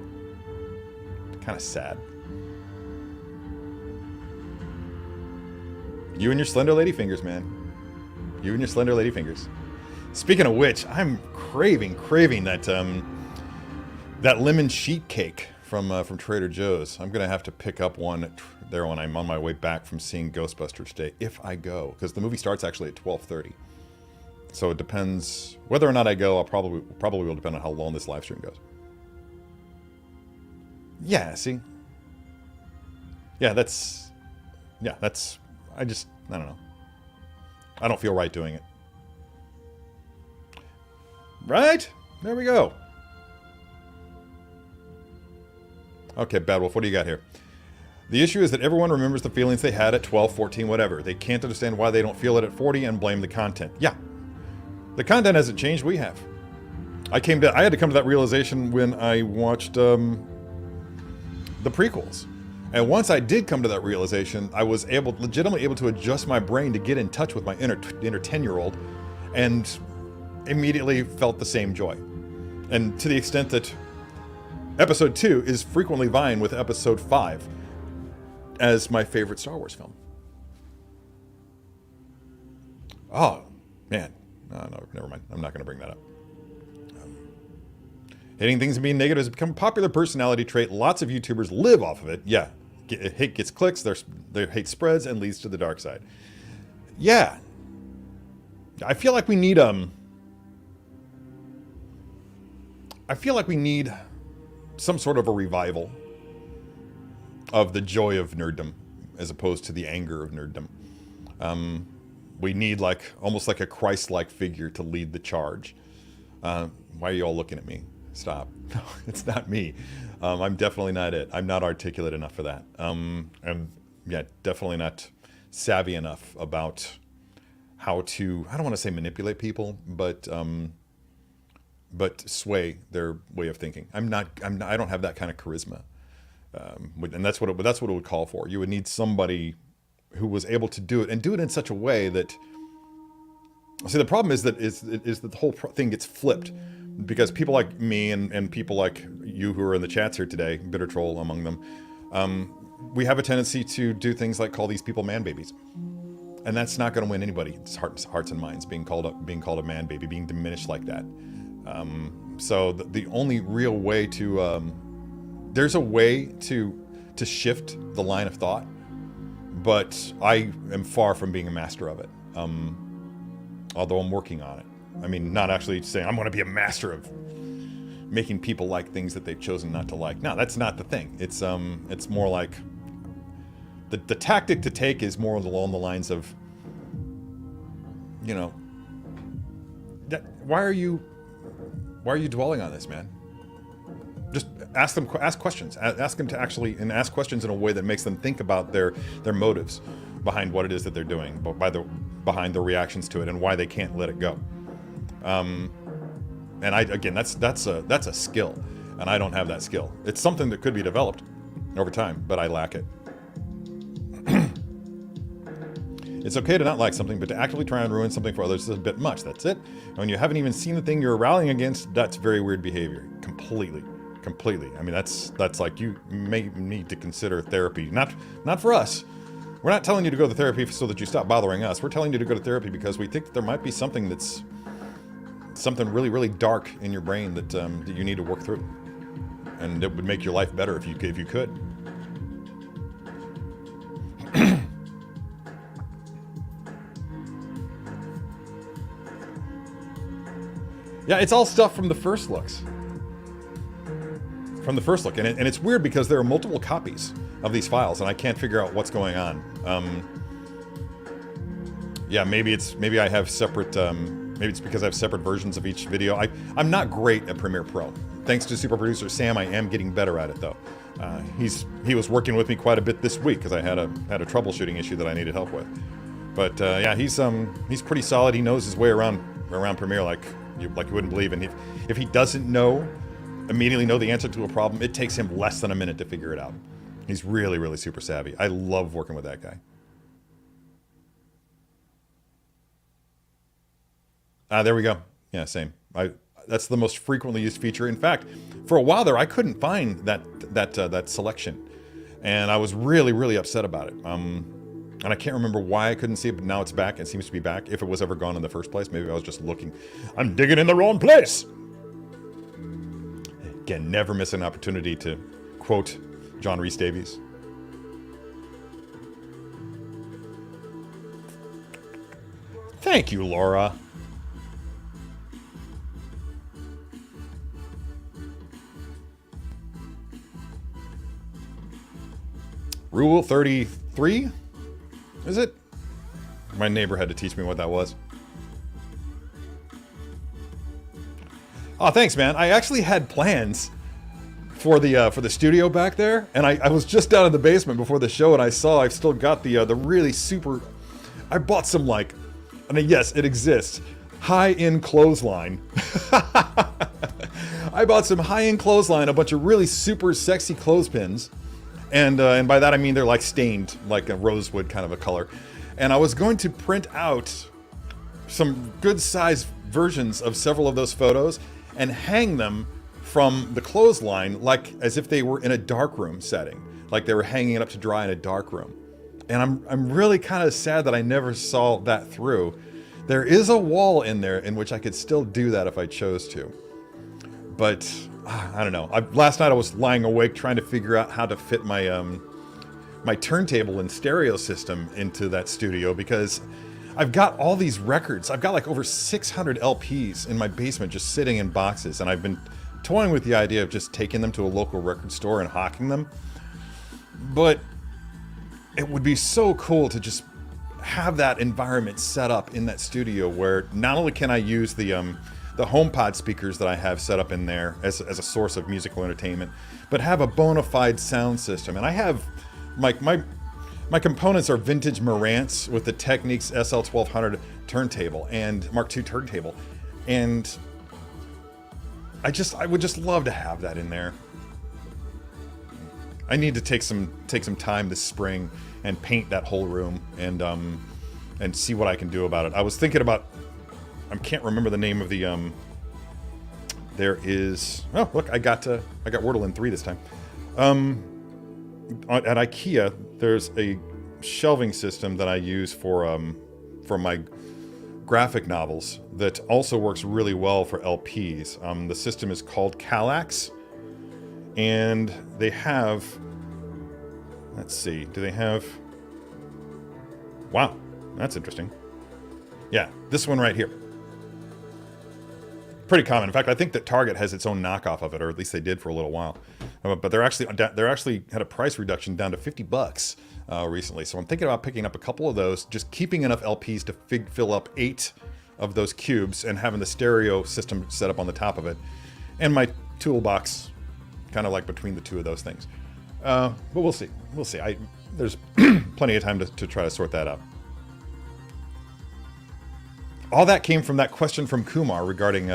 Kind of sad. You and your slender lady fingers, man. You and your slender lady fingers. Speaking of which, I'm craving that that lemon sheet cake from Trader Joe's. I'm gonna have to pick up one there when I'm on my way back from seeing Ghostbusters today, if I go, because the movie starts actually at 12:30. So it depends whether or not I go. I'll probably will depend on how long this live stream goes. Yeah, see. Yeah, that's. I don't know. I don't feel right doing it. Right? There we go. Okay, Bad Wolf, what do you got here? The issue is that everyone remembers the feelings they had at 12, 14, whatever. They can't understand why they don't feel it at 40 and blame the content. Yeah. The content hasn't changed, we have. I had to come to that realization when I watched the prequels. And once I did come to that realization, I was legitimately able to adjust my brain to get in touch with my inner 10-year-old and immediately felt the same joy. And to the extent that Episode 2 is frequently vying with Episode 5 as my favorite Star Wars film. Oh, man. No, never mind. I'm not going to bring that up. Hating things and being negative has become a popular personality trait. Lots of YouTubers live off of it. Yeah. Hate gets clicks, their hate spreads, and leads to the dark side. Yeah. I feel like we need some sort of a revival of the joy of nerddom as opposed to the anger of nerddom. We need almost like a Christ-like figure to lead the charge. Why are you all looking at me? Stop. No, it's not me. I'm definitely not it. I'm not articulate enough for that. I'm definitely not savvy enough about how to, I don't want to say manipulate people, but sway their way of thinking. I don't have that kind of charisma. And that's what it would call for. You would need somebody who was able to do it and do it in such a way that, see, the problem is that the whole thing gets flipped. Because people like me and people like you who are in the chats here today, Bitter Troll among them, we have a tendency to do things like call these people man babies. And that's not going to win anybody's hearts and minds, being called a man baby, being diminished like that. So the only real way to, there's a way to shift the line of thought, but I am far from being a master of it. Although I'm working on it. I mean, not actually saying I'm going to be a master of making people like things that they've chosen not to like. No, that's not the thing. It's more like the tactic to take is more along the lines of, you know, why are you dwelling on this, man? Just ask questions. Ask them to actually, and ask questions in a way that makes them think about their motives behind what it is that they're doing, but behind the reactions to it and why they can't let it go. And that's a skill, and I don't have that skill. It's something that could be developed over time, but I lack it. It's okay to not like something, but to actively try and ruin something for others is a bit much. That's it. And when you haven't even seen the thing you're rallying against, that's very weird behavior. Completely. I mean, that's like, you may need to consider therapy. Not for us. We're not telling you to go to therapy so that you stop bothering us. We're telling you to go to therapy because we think that there might be something that's something really, really dark in your brain that you need to work through, and it would make your life better if you could. Yeah, it's all stuff from the first looks. From the first look, and it's weird because there are multiple copies of these files, and I can't figure out what's going on. Yeah, maybe I have separate. Maybe it's because I have separate versions of each video. I'm not great at Premiere Pro. Thanks to super producer Sam, I am getting better at it though. He was working with me quite a bit this week because I had a troubleshooting issue that I needed help with. But yeah, he's pretty solid. He knows his way around Premiere like you wouldn't believe. And if he doesn't immediately know the answer to a problem, it takes him less than a minute to figure it out. He's really, really super savvy. I love working with that guy. There we go. Yeah, same. That's the most frequently used feature. In fact, for a while there, I couldn't find that selection, and I was really, really upset about it. And I can't remember why I couldn't see it, but now it's back. It seems to be back. If it was ever gone in the first place, maybe I was just looking. I'm digging in the wrong place. Again, never miss an opportunity to quote John Rhys Davies. Thank you, Laura. Rule 33? Is it? My neighbor had to teach me what that was. Oh, thanks, man. I actually had plans for the studio back there, and I was just down in the basement before the show, and I saw I've still got the really super. I bought some I mean, yes, it exists. High-end clothesline. I bought some high-end clothesline, a bunch of really super sexy clothespins. And by that I mean they're stained, like a rosewood kind of a color. And I was going to print out some good sized versions of several of those photos and hang them from the clothesline, like as if they were in a darkroom setting, like they were hanging it up to dry in a darkroom. And I'm really kind of sad that I never saw that through. There is a wall in there in which I could still do that if I chose to. But I don't know. Last night I was lying awake trying to figure out how to fit my my turntable and stereo system into that studio, because I've got all these records. I've got like over 600 LPs in my basement just sitting in boxes, and I've been toying with the idea of just taking them to a local record store and hawking them. But it would be so cool to just have that environment set up in that studio where not only can I use the HomePod speakers that I have set up in there as a source of musical entertainment, but have a bona fide sound system. And I have my components are vintage Marantz with the Technics SL1200 turntable and Mark II turntable, and I would just love to have that in there. I need to take some time this spring and paint that whole room and see what I can do about it. I was thinking about, I can't remember the name of the there is, oh look, I got Wordle in 3 this time. At IKEA, there's a shelving system that I use for my graphic novels that also works really well for LPs. The system is called Kallax, and they have, let's see, do they have, wow, that's interesting. Yeah, this one right here. Pretty common. In fact, I think that Target has its own knockoff of it, or at least they did for a little while. But they're actually had a price reduction down to $50 recently. So I'm thinking about picking up a couple of those, just keeping enough LPs to fill up 8 of those cubes, and having the stereo system set up on the top of it, and my toolbox kind of like between the two of those things. But we'll see. We'll see. There's plenty of time to try to sort that out. All that came from that question from Kumar regarding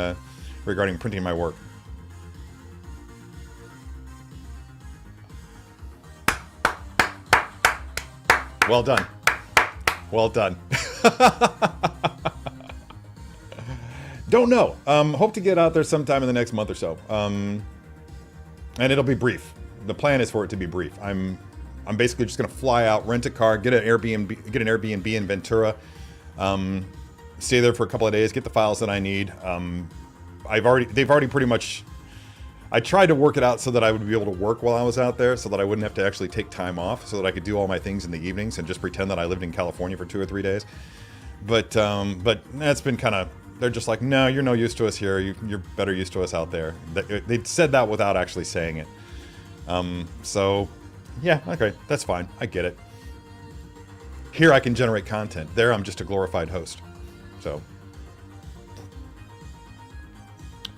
printing my work. Well done. Well done. Don't know. Hope to get out there sometime in the next month or so. And it'll be brief. The plan is for it to be brief. I'm basically just gonna fly out, rent a car, get an Airbnb in Ventura, stay there for a couple of days, get the files that I need. They've already pretty much, I tried to work it out so that I would be able to work while I was out there, so that I wouldn't have to actually take time off, so that I could do all my things in the evenings and just pretend that I lived in California for 2 or 3 days. But that's been kind of, they're just like, no, you're no use to us here. You're better used to us out there. They said that without actually saying it. So yeah, okay, that's fine. I get it. Here I can generate content. There I'm just a glorified host. So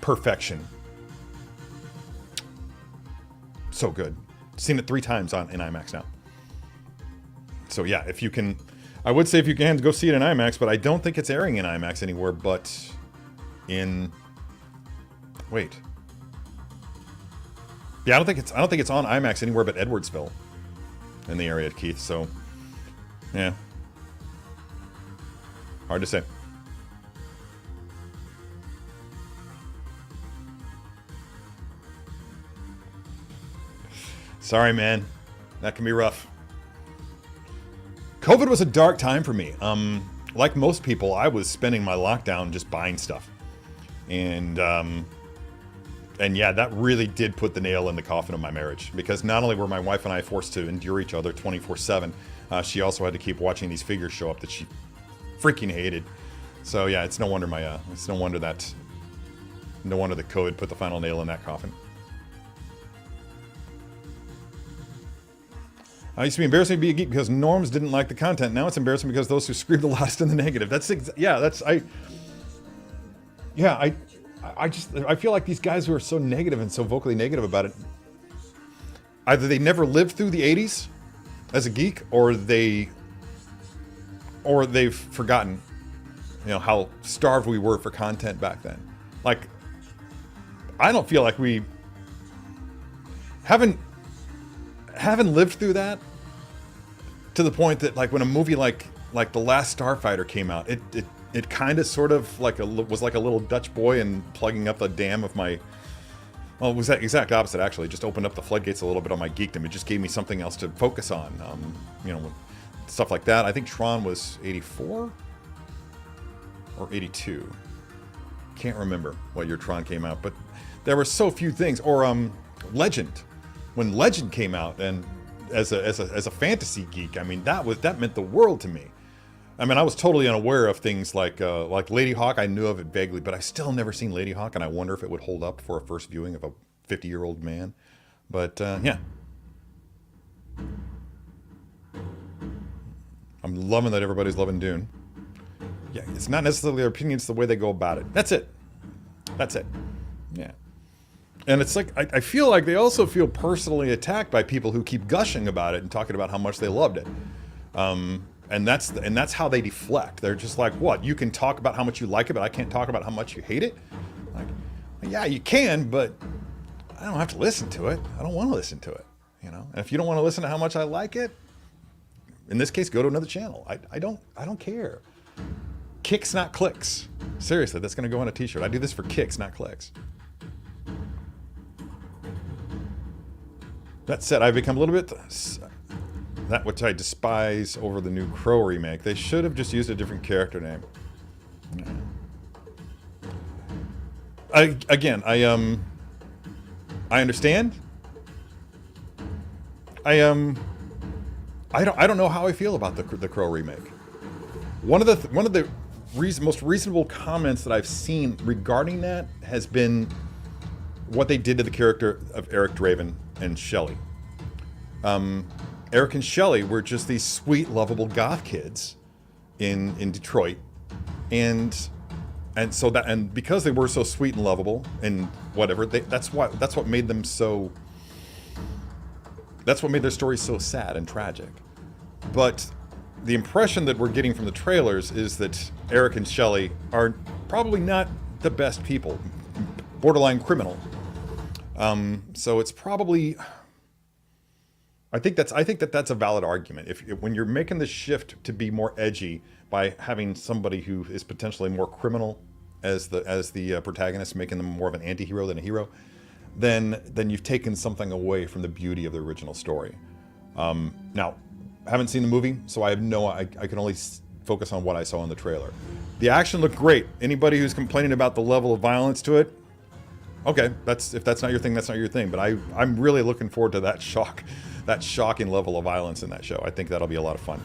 perfection. So good. Seen it 3 times in IMAX now. So yeah, if you can, I would say if you can, go see it in IMAX, but I don't think it's airing in IMAX anywhere but in, wait. Yeah, I don't think it's on IMAX anywhere but Edwardsville in the area, Keith, so yeah. Hard to say. Sorry, man. That can be rough. COVID was a dark time for me. Like most people, I was spending my lockdown just buying stuff. And yeah, that really did put the nail in the coffin of my marriage. Because not only were my wife and I forced to endure each other 24/7, she also had to keep watching these figures show up that she freaking hated. So yeah, it's no wonder no wonder that COVID put the final nail in that coffin. I used to be embarrassing to be a geek because norms didn't like the content. Now it's embarrassing because those who screamed the loudest in the negative. I feel like these guys who are so negative and so vocally negative about it, either they never lived through the 80s as a geek, or they've forgotten, how starved we were for content back then. Like, I don't feel like we haven't lived through that to the point that, like, when a movie like The Last Starfighter came out, it kind of sort of was like a little Dutch boy and plugging up the dam of my Well, it was that exact opposite, actually. It just opened up the floodgates a little bit on my geekdom. It just gave me something else to focus on. You know, stuff like that. I think Tron was 84 or 82. Can't remember what year Tron came out, but there were so few things. Or Legend, when Legend came out, and as a fantasy geek, I mean that meant the world to me. I mean, I was totally unaware of things like Lady Hawk. I knew of it vaguely, but I've still never seen Lady Hawk, and I wonder if it would hold up for a first viewing of a 50-year-old man. But yeah, I'm loving that everybody's loving Dune. Yeah, it's not necessarily their opinion, it's the way they go about it. That's it. That's it. Yeah. And it's like, I feel like they also feel personally attacked by people who keep gushing about it and talking about how much they loved it. And that's how they deflect. They're just like, what? You can talk about how much you like it, but I can't talk about how much you hate it? Like, yeah, you can, but I don't have to listen to it. I don't want to listen to it, you know? And if you don't want to listen to how much I like it, in this case, go to another channel. I don't care. Kicks, not clicks. Seriously, that's going to go on a t-shirt. I do this for kicks, not clicks. That said, I've become a little bit that which I despise over the new Crow remake. They should have just used a different character name. I understand. I don't know how I feel about the Crow remake. One of the most reasonable comments that I've seen regarding that has been what they did to the character of Eric Draven and Shelley. Eric and Shelley were just these sweet, lovable goth kids in Detroit, and because they were so sweet and lovable and whatever, that's what made them so. That's what made their story so sad and tragic. But the impression that we're getting from the trailers is that Eric and Shelley are probably not the best people, borderline criminal. So it's probably. I think that's a valid argument. If when you're making the shift to be more edgy by having somebody who is potentially more criminal as the protagonist, making them more of an anti-hero than a hero, then you've taken something away from the beauty of the original story. Now, I haven't seen the movie, so I can only focus on what I saw in the trailer. The action looked great. Anybody who's complaining about the level of violence to it, okay, if that's not your thing, that's not your thing. But I'm really looking forward to that shocking level of violence in that show. I think that'll be a lot of fun.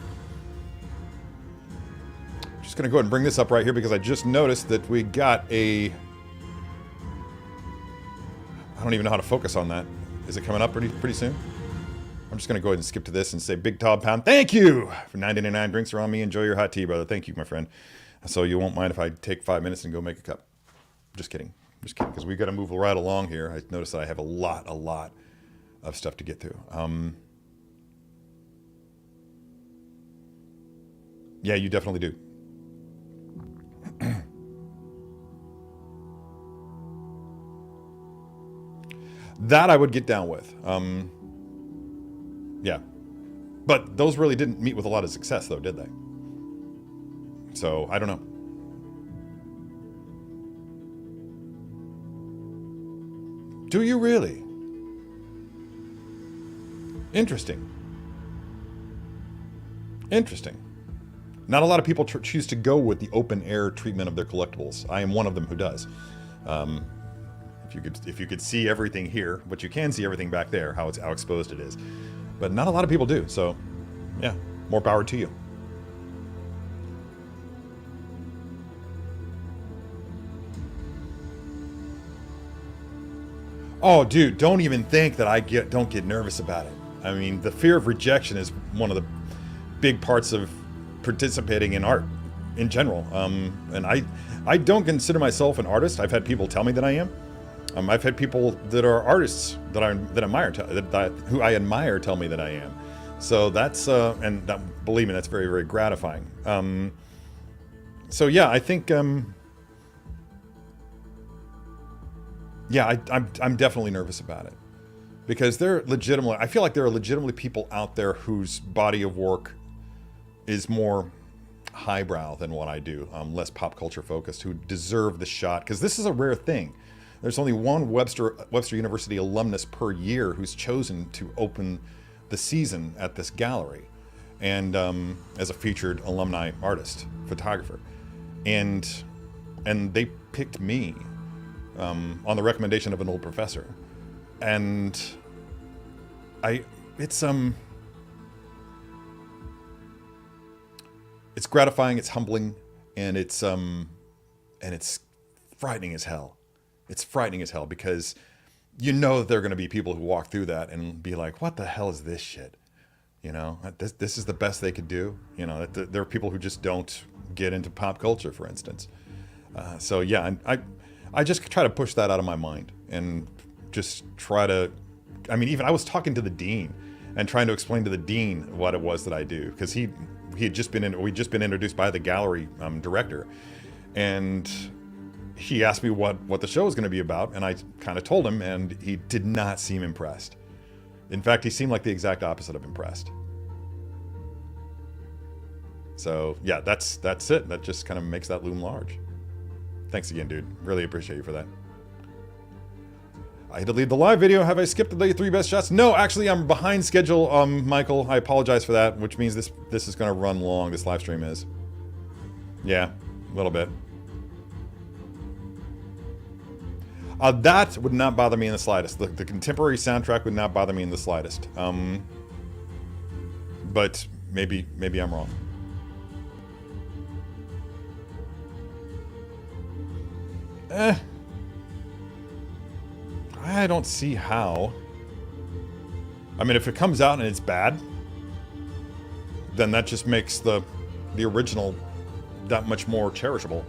Just gonna go ahead and bring this up right here because I just noticed that we got a. I don't even know how to focus on that. Is it coming up pretty soon? I'm just gonna go ahead and skip to this and say Big Todd Pound, thank you for 9.99 drinks are on me. Enjoy your hot tea, brother. Thank you, my friend. So you won't mind if I take 5 minutes and go make a cup. Just kidding, because we've got to move right along here. I noticed that I have a lot of stuff to get through. Yeah, you definitely do. That I would get down with. Yeah. But those really didn't meet with a lot of success, though, did they? So, I don't know. Do you really? Interesting. Interesting. Not a lot of people choose to go with the open air treatment of their collectibles. I am one of them who does. If you could see everything here, but you can see everything back there, how exposed it is. But not a lot of people do. So, yeah, more power to you. Oh, dude, don't even think that don't get nervous about it. I mean, the fear of rejection is one of the big parts of participating in art in general. And I don't consider myself an artist. I've had people tell me that I am. I've had people that are artists who I admire tell me that I am. So that's believe me, that's very, very gratifying. So yeah, I think yeah, I'm definitely nervous about it because I feel like there are legitimately people out there whose body of work is more highbrow than what I do, less pop culture focused, who deserve the shot because this is a rare thing. There's only one Webster University alumnus per year who's chosen to open the season at this gallery, and as a featured alumni artist, photographer, and they picked me on the recommendation of an old professor, and it's gratifying, it's humbling, and it's frightening as hell. It's frightening as hell because you know that there are going to be people who walk through that and be like, what the hell is this shit? You know, this is the best they could do. You know, there are people who just don't get into pop culture, for instance. So yeah, I just try to push that out of my mind and just try to, I mean, even I was talking to the dean and trying to explain to the dean what it was that I do, because we'd just been introduced by the gallery director, and he asked me what the show was going to be about, and I kind of told him, and he did not seem impressed. In fact, he seemed like the exact opposite of impressed. So yeah, that's it. That just kind of makes that loom large. Thanks again, dude. Really appreciate you for that. I had to leave the live video. Have I skipped the 3 best shots? No, actually, I'm behind schedule, Michael. I apologize for that, which means this is going to run long. This live stream is. Yeah, a little bit. That would not bother me in the slightest. The contemporary soundtrack would not bother me in the slightest. But maybe I'm wrong. I don't see how. I mean, if it comes out and it's bad, then that just makes the original that much more cherishable,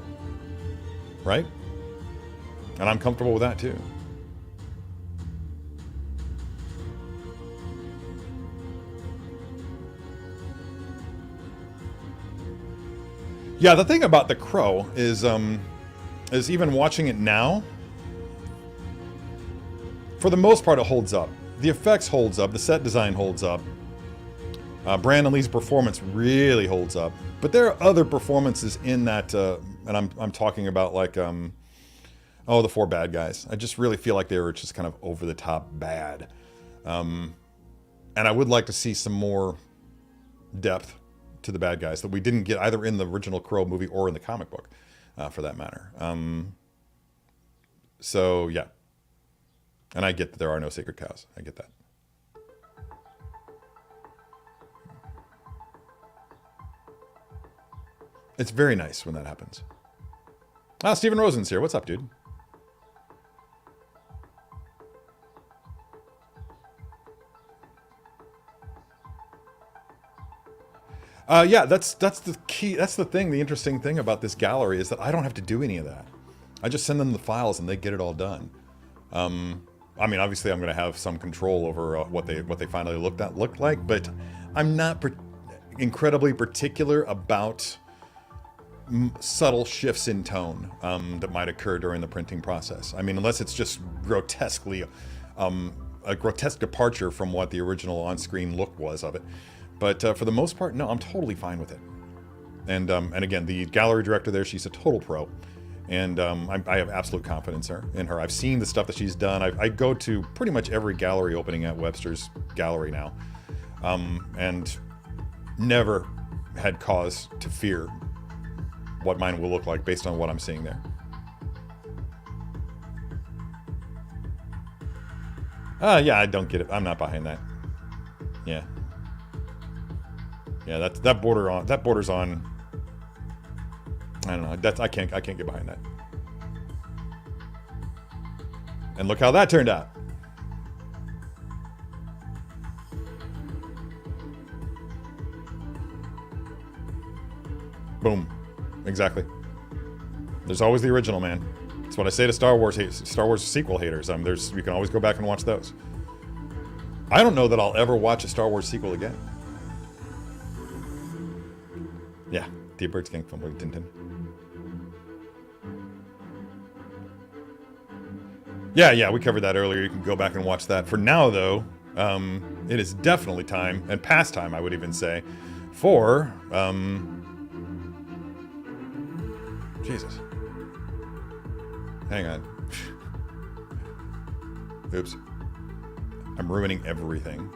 right? And I'm comfortable with that too. Yeah, the thing about The Crow is even watching it now, for the most part, it holds up. The effects holds up. The set design holds up. Brandon Lee's performance really holds up. But there are other performances in that, and I'm talking about like, the 4 bad guys. I just really feel like they were just kind of over the top bad. And I would like to see some more depth to the bad guys that we didn't get either in the original Crow movie or in the comic book, for that matter. So yeah. And I get that there are no sacred cows. I get that. It's very nice when that happens. Steven Rosen's here. What's up, dude? Yeah, that's the key. That's the thing. The interesting thing about this gallery is that I don't have to do any of that. I just send them the files and they get it all done. I mean, obviously, I'm going to have some control over what they finally looked like, but I'm not incredibly particular about subtle shifts in tone that might occur during the printing process. I mean, unless it's just grotesquely a grotesque departure from what the original on-screen look was of it. But for the most part, no, I'm totally fine with it. And again, the gallery director there, she's a total pro. And I have absolute confidence in her. I've seen the stuff that she's done. I go to pretty much every gallery opening at Webster's Gallery now. And never had cause to fear what mine will look like based on what I'm seeing there. Yeah, I don't get it. I'm not behind that. Yeah. Yeah, that borders on. I don't know. I can't get behind that. And look how that turned out. Boom. Exactly. There's always the original, man. That's what I say to Star Wars sequel haters. You can always go back and watch those. I don't know that I'll ever watch a Star Wars sequel again. Yeah, the Birds Gang from Wellington. Yeah, we covered that earlier. You can go back and watch that. For now, though, it is definitely time, and past time, I would even say, for Jesus. Hang on. Oops. I'm ruining everything.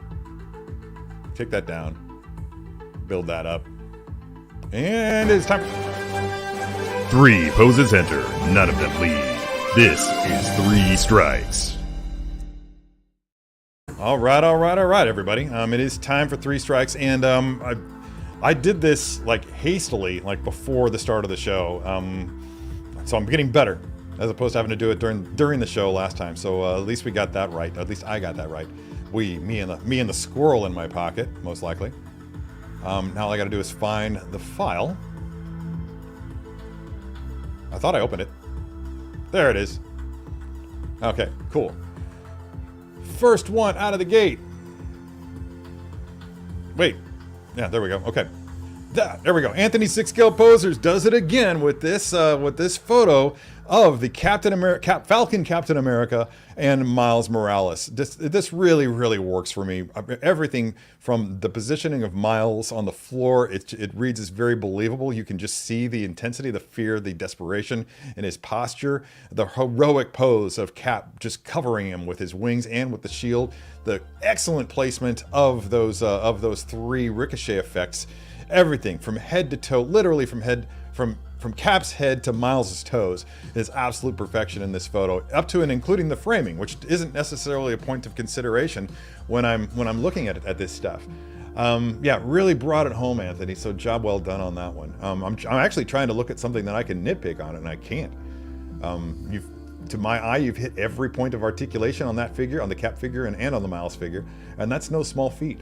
Take that down. Build that up. And it's time. 3 poses enter, none of them leave. This is 3 strikes. All right, everybody. It is time for 3 strikes, and I did this like hastily, like before the start of the show. So I'm getting better, as opposed to having to do it during the show last time. So at least we got that right. At least I got that right. Me and the squirrel in my pocket, most likely. Now all I got to do is find the file. I thought I opened it. There it is. Okay, cool. First one out of the gate. Wait. Yeah, there we go. Okay. There we go. Anthony SixScale Posers does it again with this photo of the Falcon Captain America and Miles Morales. This really, really works for me. Everything from the positioning of Miles on the floor, it reads as very believable. You can just see the intensity, the fear, the desperation in his posture, the heroic pose of Cap just covering him with his wings and with the shield, the excellent placement of those 3 ricochet effects. Everything from head to toe, literally from Cap's head to Miles's toes, is absolute perfection in this photo, up to and including the framing, which isn't necessarily a point of consideration when I'm looking at this stuff. Yeah, really brought it home, Anthony. So job well done on that one. I'm actually trying to look at something that I can nitpick on it, and I can't. To my eye, you've hit every point of articulation on that figure, on the Cap figure, and on the Miles figure, and that's no small feat.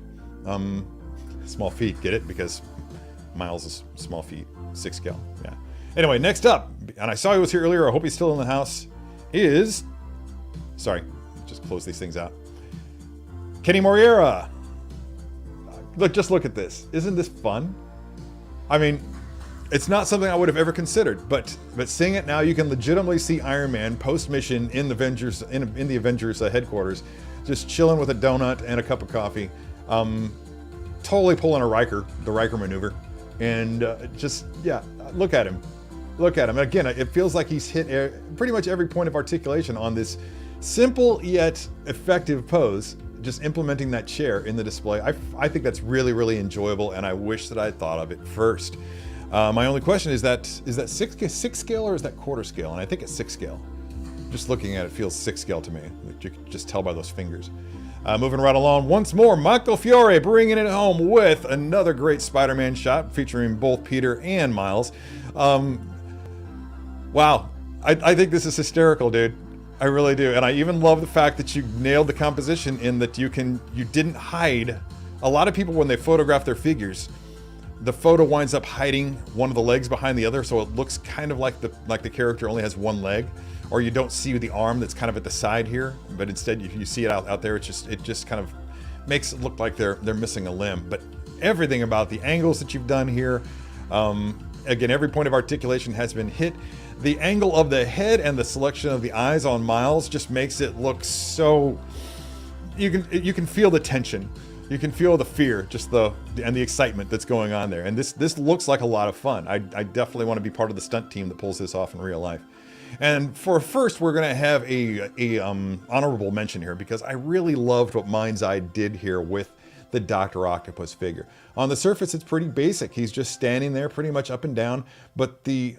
Small feet, get it? Because Miles is small feet, 6 scale. Yeah. Anyway, next up, and I saw he was here earlier. I hope he's still in the house. Is sorry, just close these things out. Kenny Moriera. Just look at this. Isn't this fun? I mean, it's not something I would have ever considered, but seeing it now, you can legitimately see Iron Man post mission in the Avengers headquarters, just chilling with a donut and a cup of coffee. Totally pulling the Riker maneuver, and yeah, look at him. Again, it feels like he's hit pretty much every point of articulation on this simple yet effective pose, just implementing that chair in the display. I think that's really, really enjoyable, and I wish that I had thought of it first. My only question is that 6 scale or is that quarter scale? And I think it's 6 scale. Just looking at it feels 6 scale to me. You can just tell by those fingers. Moving right along, once more, Michael Fiore bringing it home with another great Spider-Man shot featuring both Peter and Miles. Wow, I think this is hysterical, dude. I really do, and I even love the fact that you nailed the composition in that you didn't hide. A lot of people, when they photograph their figures, the photo winds up hiding one of the legs behind the other, so it looks kind of like the character only has one leg. Or you don't see the arm that's kind of at the side here, but instead if you see it out there, it just kind of makes it look like they're missing a limb. But everything about the angles that you've done here, again, every point of articulation has been hit. The angle of the head and the selection of the eyes on Miles just makes it look so. You can feel the tension, you can feel the fear, and the excitement that's going on there. And this looks like a lot of fun. I definitely want to be part of the stunt team that pulls this off in real life. And for first, we're going to have a honorable mention here, because I really loved what Mind's Eye did here with the Dr. Octopus figure. On the surface, it's pretty basic. He's just standing there pretty much up and down, but the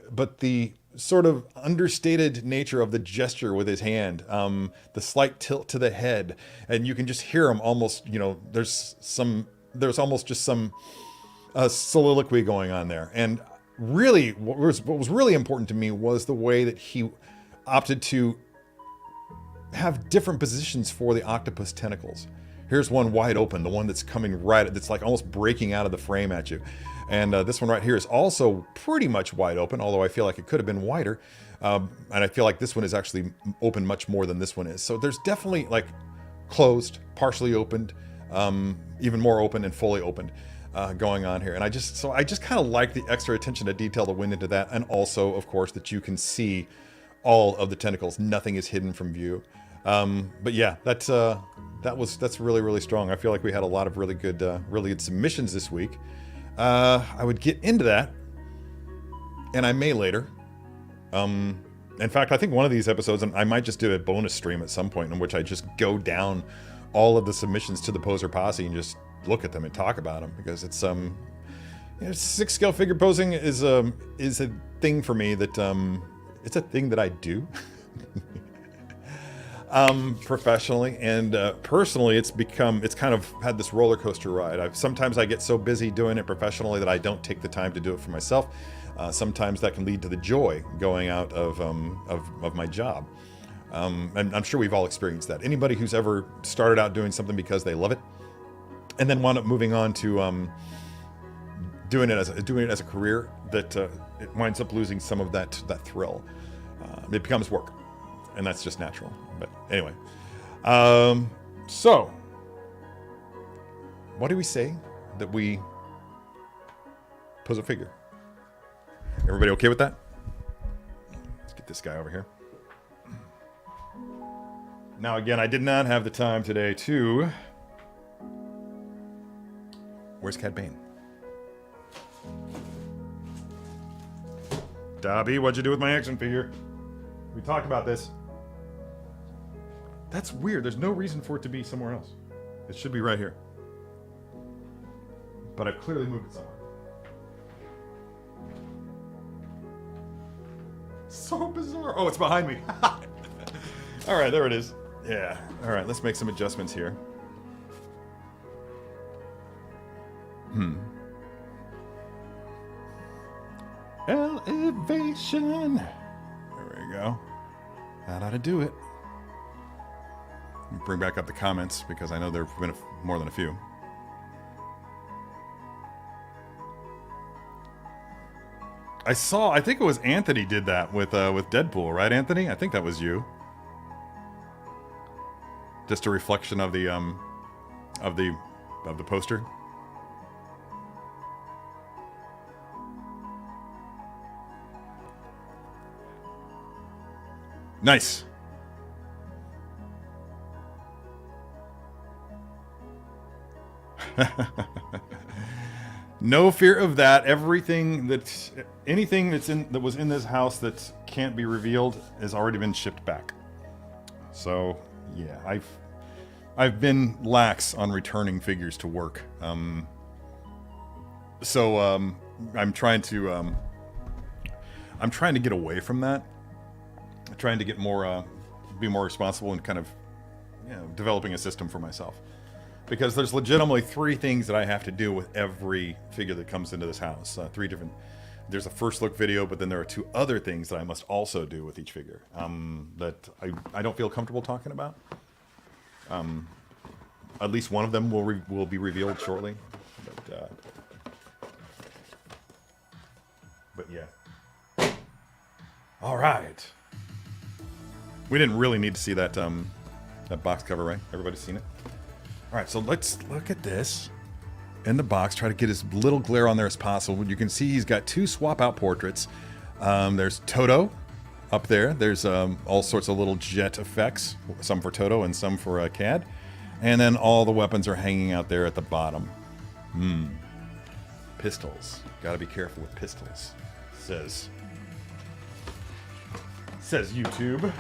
sort of understated nature of the gesture with his hand, the slight tilt to the head, and you can just hear him almost, there's almost just some soliloquy going on there. And really, what was really important to me was the way that he opted to have different positions for the octopus tentacles. Here's one wide open, the one that's coming that's like almost breaking out of the frame at you. And this one right here is also pretty much wide open, although I feel like it could have been wider. And I feel like this one is actually open much more than this one is. So there's definitely like closed, partially opened, even more open and fully opened. Going on here, and I just kind of like the extra attention to detail that went into that, and also, of course, that you can see all of the tentacles. Nothing is hidden from view. But yeah, that's really, really strong. I feel like we had a lot of really good submissions this week. I would get into that, and I may later. In fact, I think one of these episodes, and I might just do a bonus stream at some point in which I just go down all of the submissions to the Poser Posse and just look at them and talk about them, because it's six scale figure posing is a thing for me that it's a thing that I do professionally, and personally it's kind of had this roller coaster ride. Sometimes I get so busy doing it professionally that I don't take the time to do it for myself. Sometimes that can lead to the joy going out of my job. And I'm sure we've all experienced that. Anybody who's ever started out doing something because they love it and then wound up moving on to doing it as a career, that it winds up losing some of that thrill. It becomes work, and that's just natural. But anyway, so what do we say that we pose a figure? Everybody okay with that? Let's get this guy over here. Now again, I did not have the time today to... Where's Cad Bane? Dobby, what'd you do with my action figure? We talked about this. That's weird. There's no reason for it to be somewhere else. It should be right here. But I've clearly moved it somewhere. So bizarre. Oh, it's behind me. All right, there it is. Yeah. All right, let's make some adjustments here. Elevation. There we go. That ought to do it. Bring back up the comments, because I know there have been more than a few. I think it was Anthony did that with Deadpool, right, Anthony? I think that was you. Just a reflection of the poster. Nice. No fear of that. Anything that was in this house that can't be revealed has already been shipped back. So yeah, I've been lax on returning figures to work. I'm trying to get away from that. I'm trying to get more, be more responsible and kind of, developing a system for myself. Because there's legitimately 3 things that I have to do with every figure that comes into this house. 3 different. There's a first look video, but then there are 2 other things that I must also do with each figure that I don't feel comfortable talking about. At least one of them will be revealed shortly. But yeah. All right. We didn't really need to see that that box cover, right? Everybody's seen it. All right, so let's look at this in the box. Try to get as little glare on there as possible. You can see he's got 2 swap out portraits. There's Toto up there. There's all sorts of little jet effects, some for Toto and some for Cad. And then all the weapons are hanging out there at the bottom. Pistols. Got to be careful with pistols. Says YouTube.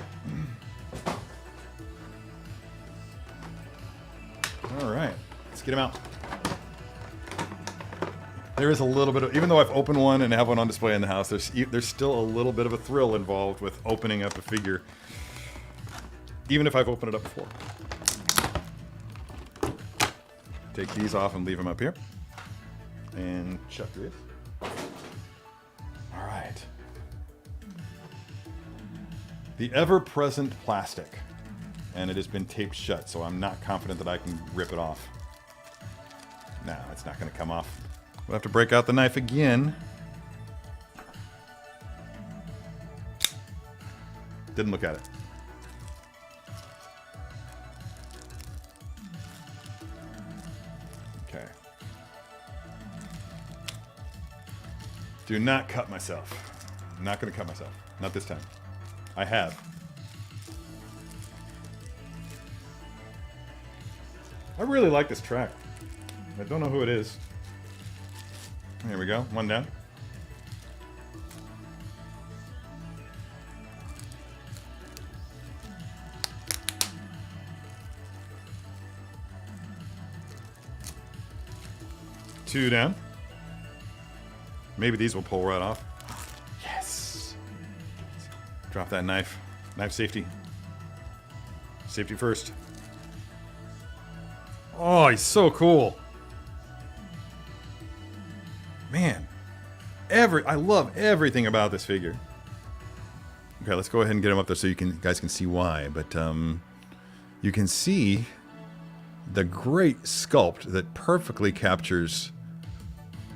All right, let's get him out. There is a little bit of, even though I've opened one and have one on display in the house, there's still a little bit of a thrill involved with opening up a figure, even if I've opened it up before. Take these off and leave them up here. And shut this. All right. The ever-present plastic. And it has been taped shut, so I'm not confident that I can rip it off. No, it's not going to come off. We'll have to break out the knife again. Didn't look at it. Okay. Do not cut myself. I'm not going to cut myself. Not this time. I have. I really like this track. I don't know who it is. Here we go. One down. 2 down. Maybe these will pull right off. Yes. Drop that knife. Knife safety. Safety first. Oh, he's so cool. Man. I love everything about this figure. Okay, let's go ahead and get him up there so you guys can see why. But you can see the great sculpt that perfectly captures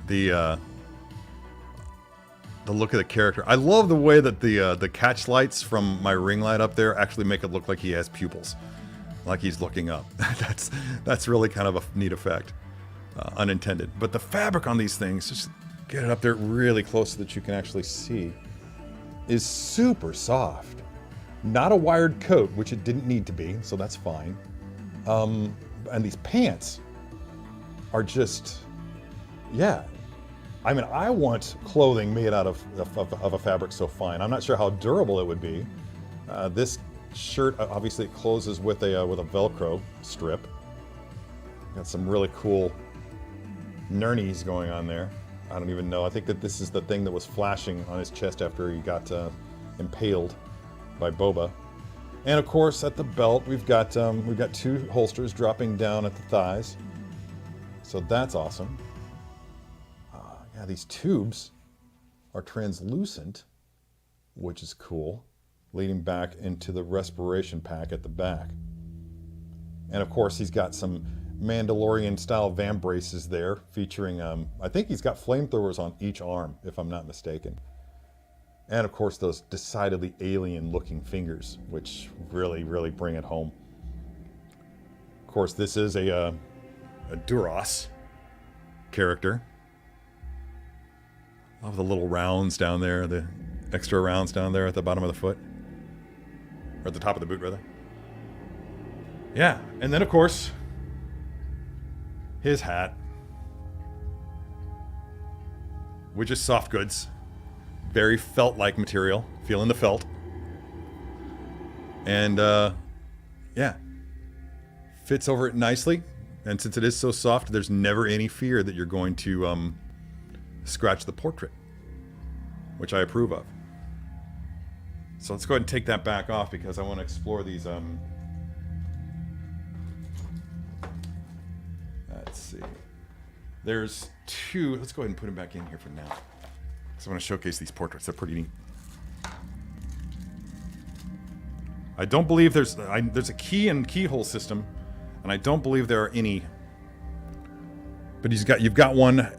the look of the character. I love the way that the catch lights from my ring light up there actually make it look like he has pupils, like he's looking up. That's really kind of a neat effect, unintended. But the fabric on these things, just get it up there really close so that you can actually see, is super soft. Not a wired coat, which it didn't need to be, so that's fine. And these pants are just, yeah. I mean, I want clothing made out of a fabric so fine. I'm not sure how durable it would be. This shirt obviously closes with a Velcro strip. Got some really cool nurnies going on there. I don't even know. I think that this is the thing that was flashing on his chest after he got impaled by Boba. And of course, at the belt, we've got 2 holsters dropping down at the thighs. So that's awesome. Yeah, these tubes are translucent, which is cool, leading back into the respiration pack at the back. And of course, he's got some Mandalorian-style vamp braces there, featuring, I think he's got flamethrowers on each arm, if I'm not mistaken. And of course, those decidedly alien-looking fingers, which really, really bring it home. Of course, this is a Duras character. Love the little rounds down there, the extra rounds down there at the bottom of the foot. Or at the top of the boot, rather. Yeah, and then of course, his hat. Which is soft goods. Very felt-like material. Feeling the felt. And, yeah. Fits over it nicely. And since it is so soft, there's never any fear that you're going to, scratch the portrait, which I approve of. So let's go ahead and take that back off because I want to explore these. Let's see. There's 2. Let's go ahead and put them back in here for now. So I want to showcase these portraits. They're pretty neat. I don't believe there's a key and keyhole system, and I don't believe there are any. But you've got one.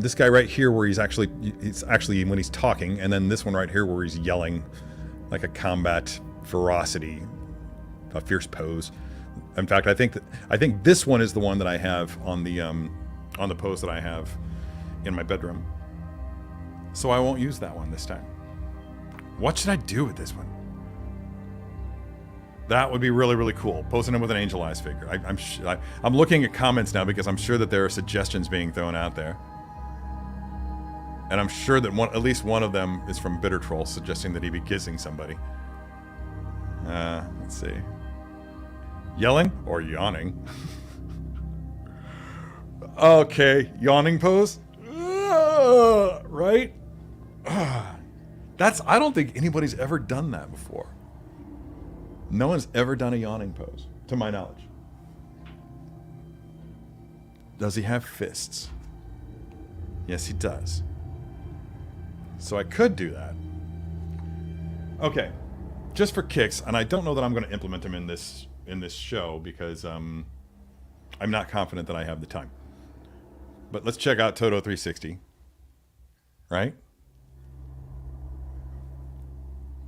This guy right here where he's actually when he's talking, and then this one right here where he's yelling like a combat ferocity, a fierce pose. In fact, I think this one is the one that I have on the pose that I have in my bedroom. So I won't use that one this time. What should I do with this one? That would be really, really cool. Posing him with an Angel Eyes figure. I'm looking at comments now because I'm sure that there are suggestions being thrown out there. And I'm sure that at least one of them is from Bitter Troll, suggesting that he be kissing somebody. Let's see. Yelling or yawning? Okay, yawning pose? Right? I don't think anybody's ever done that before. No one's ever done a yawning pose, to my knowledge. Does he have fists? Yes, he does. So I could do that. Okay, just for kicks, and I don't know that I'm going to implement them in this show because I'm not confident that I have the time. But let's check out Toto 360. Right?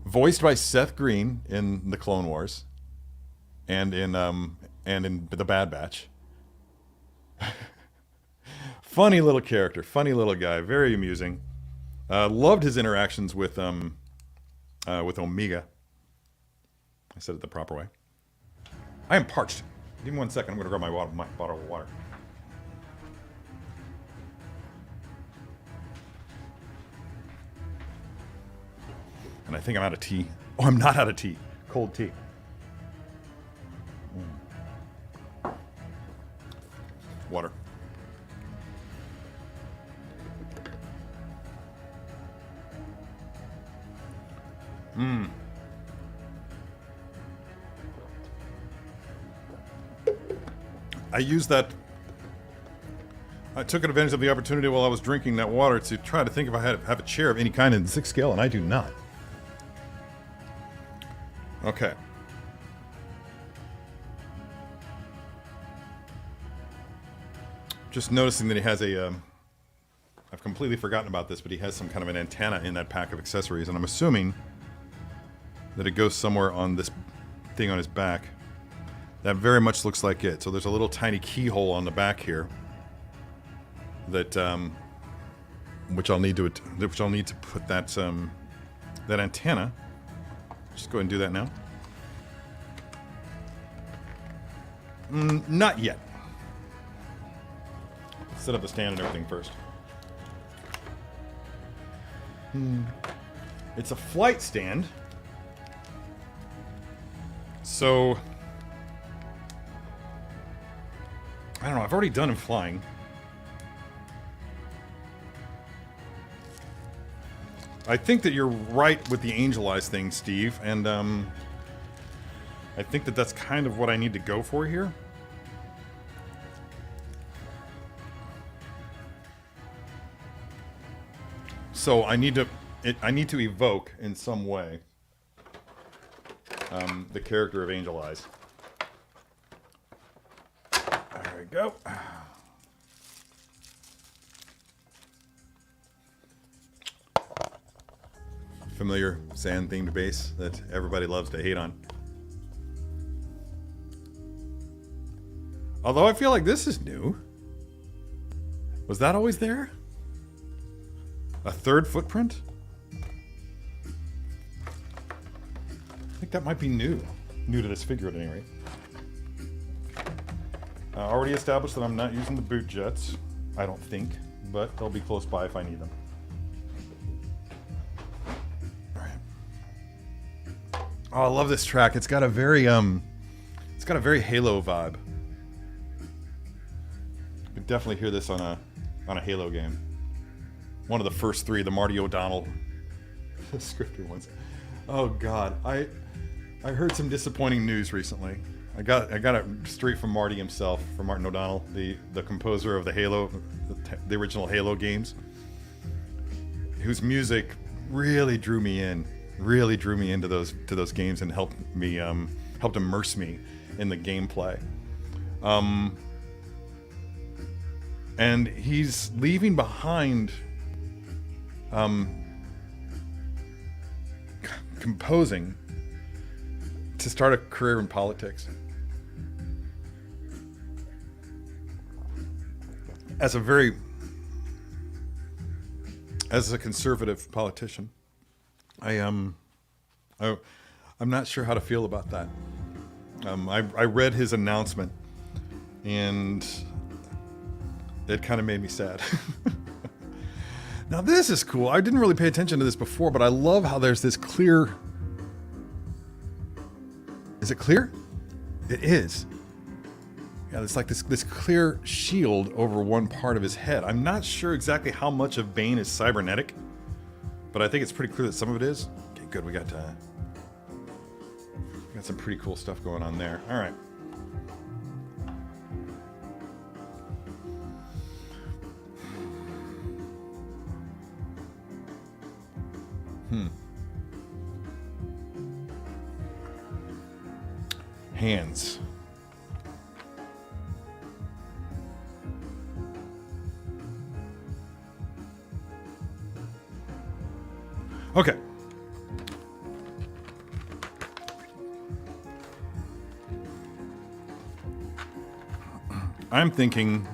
Voiced by Seth Green in the Clone Wars, and in the Bad Batch. Funny little character, funny little guy, very amusing. Loved his interactions with Omega. I said it the proper way. I am parched. Give me 1 second. I'm going to grab my bottle of water. And I think I'm out of tea. Oh, I'm not out of tea. Cold tea. Water. I took advantage of the opportunity while I was drinking that water to try to think if I have a chair of any kind in 6 scale, and I do not. Okay. Just noticing that he has a... I've completely forgotten about this, but he has some kind of an antenna in that pack of accessories, and I'm assuming that it goes somewhere on this thing on his back. That very much looks like it. So there's a little tiny keyhole on the back here that which I'll need to put that that antenna. Just go ahead and do that now. Not yet. Set up the stand and everything first. It's a flight stand. So I don't know, I've already done him flying. I think that you're right with the angel eyes thing, Steve, and I think that that's kind of what I need to go for here. So I need to evoke in some way the character of Angel Eyes. There we go. Familiar sand-themed base that everybody loves to hate on. Although I feel like this is new. Was that always there? A third footprint? I think that might be new. New to this figure at any rate. Already established that I'm not using the boot jets. I don't think. But they'll be close by if I need them. Oh, I love this track. It's got a very Halo vibe. You can definitely hear this on a Halo game. One of the first 3, the Marty O'Donnell scripted ones. Oh God, I heard some disappointing news recently. I got it straight from Marty himself, from Martin O'Donnell, the composer of the Halo, the original Halo games, whose music really drew me in. Really drew me into those games and helped immerse me in the gameplay. And he's leaving behind composing to start a career in politics. As a conservative politician, I'm not sure how to feel about that. I read his announcement, and it kind of made me sad. Now this is cool. I didn't really pay attention to this before, but I love how there's this clear... Is it clear? It is. Yeah, it's like this clear shield over one part of his head. I'm not sure exactly how much of Bane is cybernetic, but I think it's pretty clear that some of it is. Okay, good. We got some pretty cool stuff going on there. All right. Hands. Okay. I'm thinking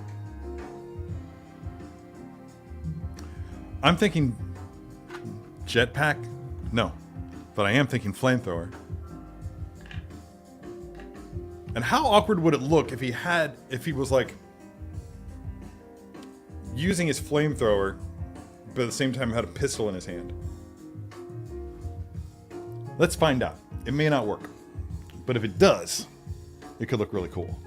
jetpack? No. But I am thinking flamethrower. And how awkward would it look if he was like using his flamethrower, but at the same time had a pistol in his hand? Let's find out. It may not work. But if it does, it could look really cool.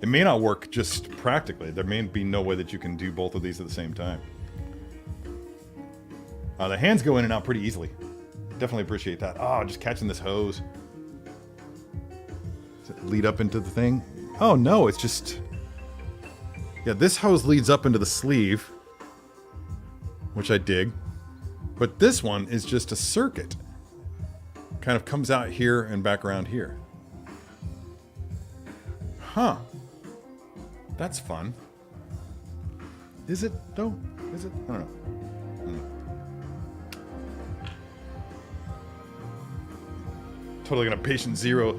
It may not work just practically. There may be no way that you can do both of these at the same time. The hands go in and out pretty easily. Definitely appreciate that. Oh, just catching this hose. Does it lead up into the thing? Oh no, it's just... Yeah, this hose leads up into the sleeve, which I dig. But this one is just a circuit. Kind of comes out here and back around here. Huh. That's fun. Is it, though? Is it? I don't know. Totally gonna patient zero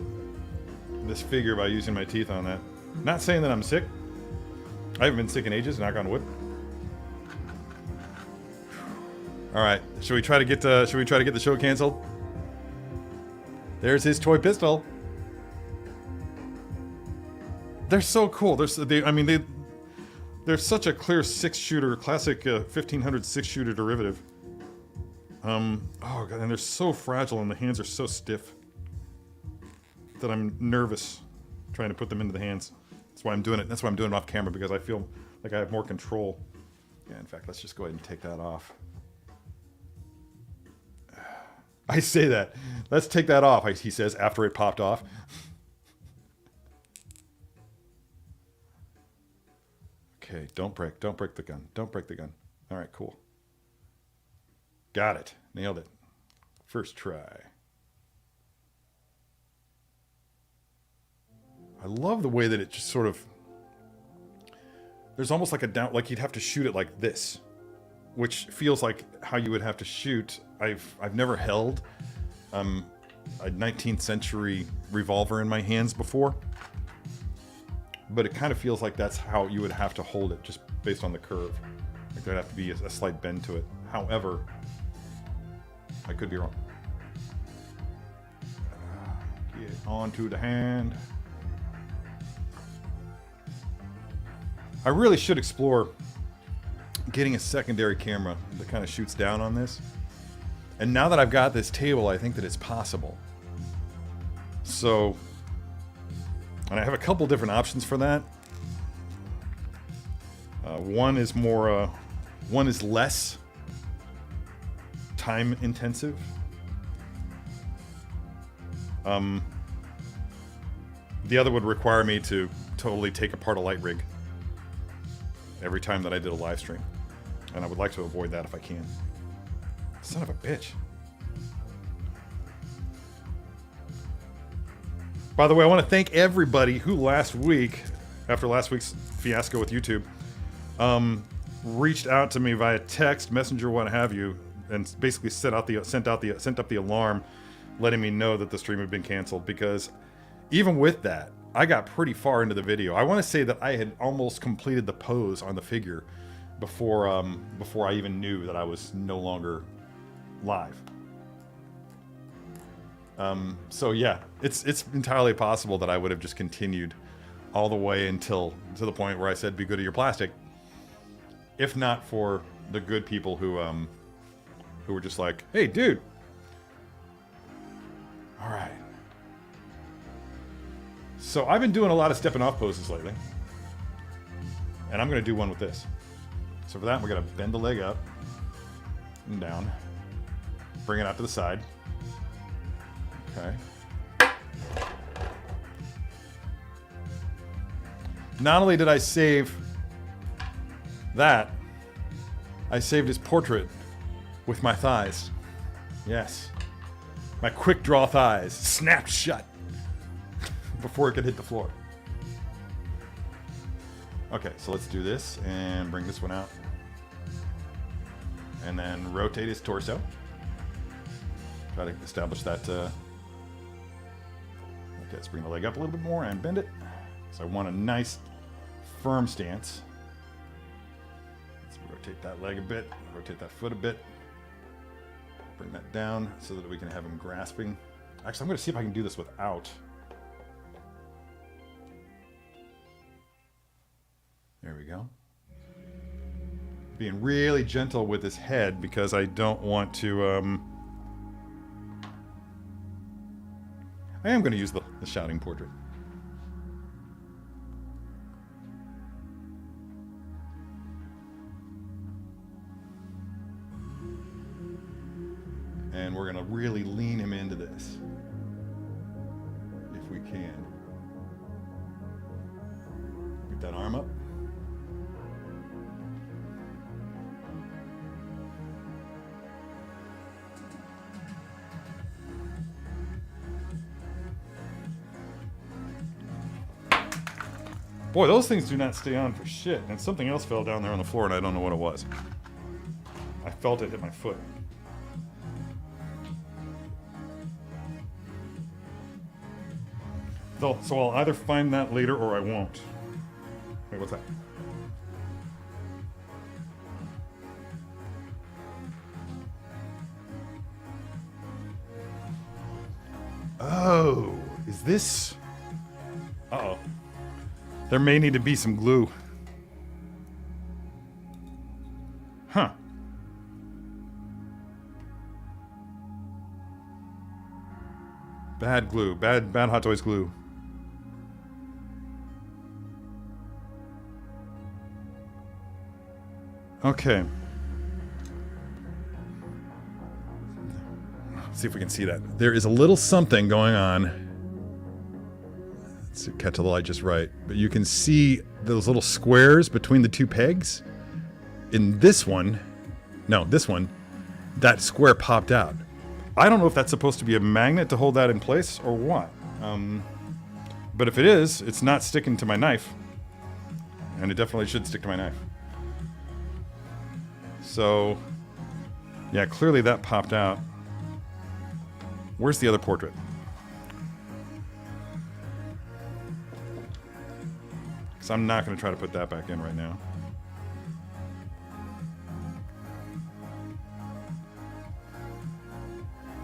this figure by using my teeth on that. Not saying that I'm sick. I haven't been sick in ages, knock on wood. All right, should we try to get the show canceled? There's his toy pistol. They're so cool. They're such a clear 6-shooter, classic 1500 6-shooter derivative. Oh god, and they're so fragile, and the hands are so stiff that I'm nervous trying to put them into the hands. That's why I'm doing it. That's why I'm doing it off camera, because I feel like I have more control. Yeah, in fact, let's just go ahead and take that off. I say that. Let's take that off, he says, after it popped off. Okay, don't break the gun. Don't break the gun. All right, cool. Got it. Nailed it. First try. I love the way that it just sort of... There's almost like a down... Like you'd have to shoot it like this. Which feels like how you would have to shoot. I've never held a 19th century revolver in my hands before. But it kind of feels like that's how you would have to hold it, just based on the curve. Like there'd have to be a slight bend to it. However, I could be wrong. Get onto the hand. I really should explore getting a secondary camera that kind of shoots down on this. And now that I've got this table, I think that it's possible. So, and I have a couple different options for that. One is less time intensive. The other would require me to totally take apart a light rig every time that I did a live stream. And I would like to avoid that if I can. Son of a bitch. By the way, I want to thank everybody who last week, after last week's fiasco with YouTube, reached out to me via text, messenger, what have you, and basically sent up the alarm, letting me know that the stream had been canceled. Because even with that, I got pretty far into the video. I want to say that I had almost completed the pose on the figure before I even knew that I was no longer live. So yeah, it's entirely possible that I would have just continued all the way to the point where I said, "Be good to your plastic," if not for the good people who were just like, "Hey, dude, all right." So I've been doing a lot of stepping off poses lately, and I'm gonna do one with this. So for that, we're gonna bend the leg up and down, bring it out to the side. Okay. Not only did I save that, I saved his portrait with my thighs. Yes. My quick draw thighs snapped shut before it could hit the floor. Okay, so let's do this and bring this one out. And then rotate his torso. Try to establish that. Okay, let's bring the leg up a little bit more and bend it. So I want a nice, firm stance. Let's rotate that leg a bit, rotate that foot a bit. Bring that down so that we can have him grasping. Actually, I'm going to see if I can do this without. There we go. Being really gentle with his head because I don't want to... I am going to use the shouting portrait. And we're gonna really lean him into this. If we can. Get that arm up. Boy, those things do not stay on for shit. And something else fell down there on the floor and I don't know what it was. I felt it hit my foot. So I'll either find that later or I won't. Wait, what's that? Oh, is this... Uh-oh. There may need to be some glue. Huh. Bad glue. Bad Hot Toys glue. Okay. Let's see if we can see that. There is a little something going on. Let's catch the light just right. But you can see those little squares between the two pegs. In this one, no, this one, that square popped out. I don't know if that's supposed to be a magnet to hold that in place or what. But if it is, it's not sticking to my knife. And it definitely should stick to my knife. So, yeah, clearly that popped out. Where's the other portrait? Because I'm not going to try to put that back in right now.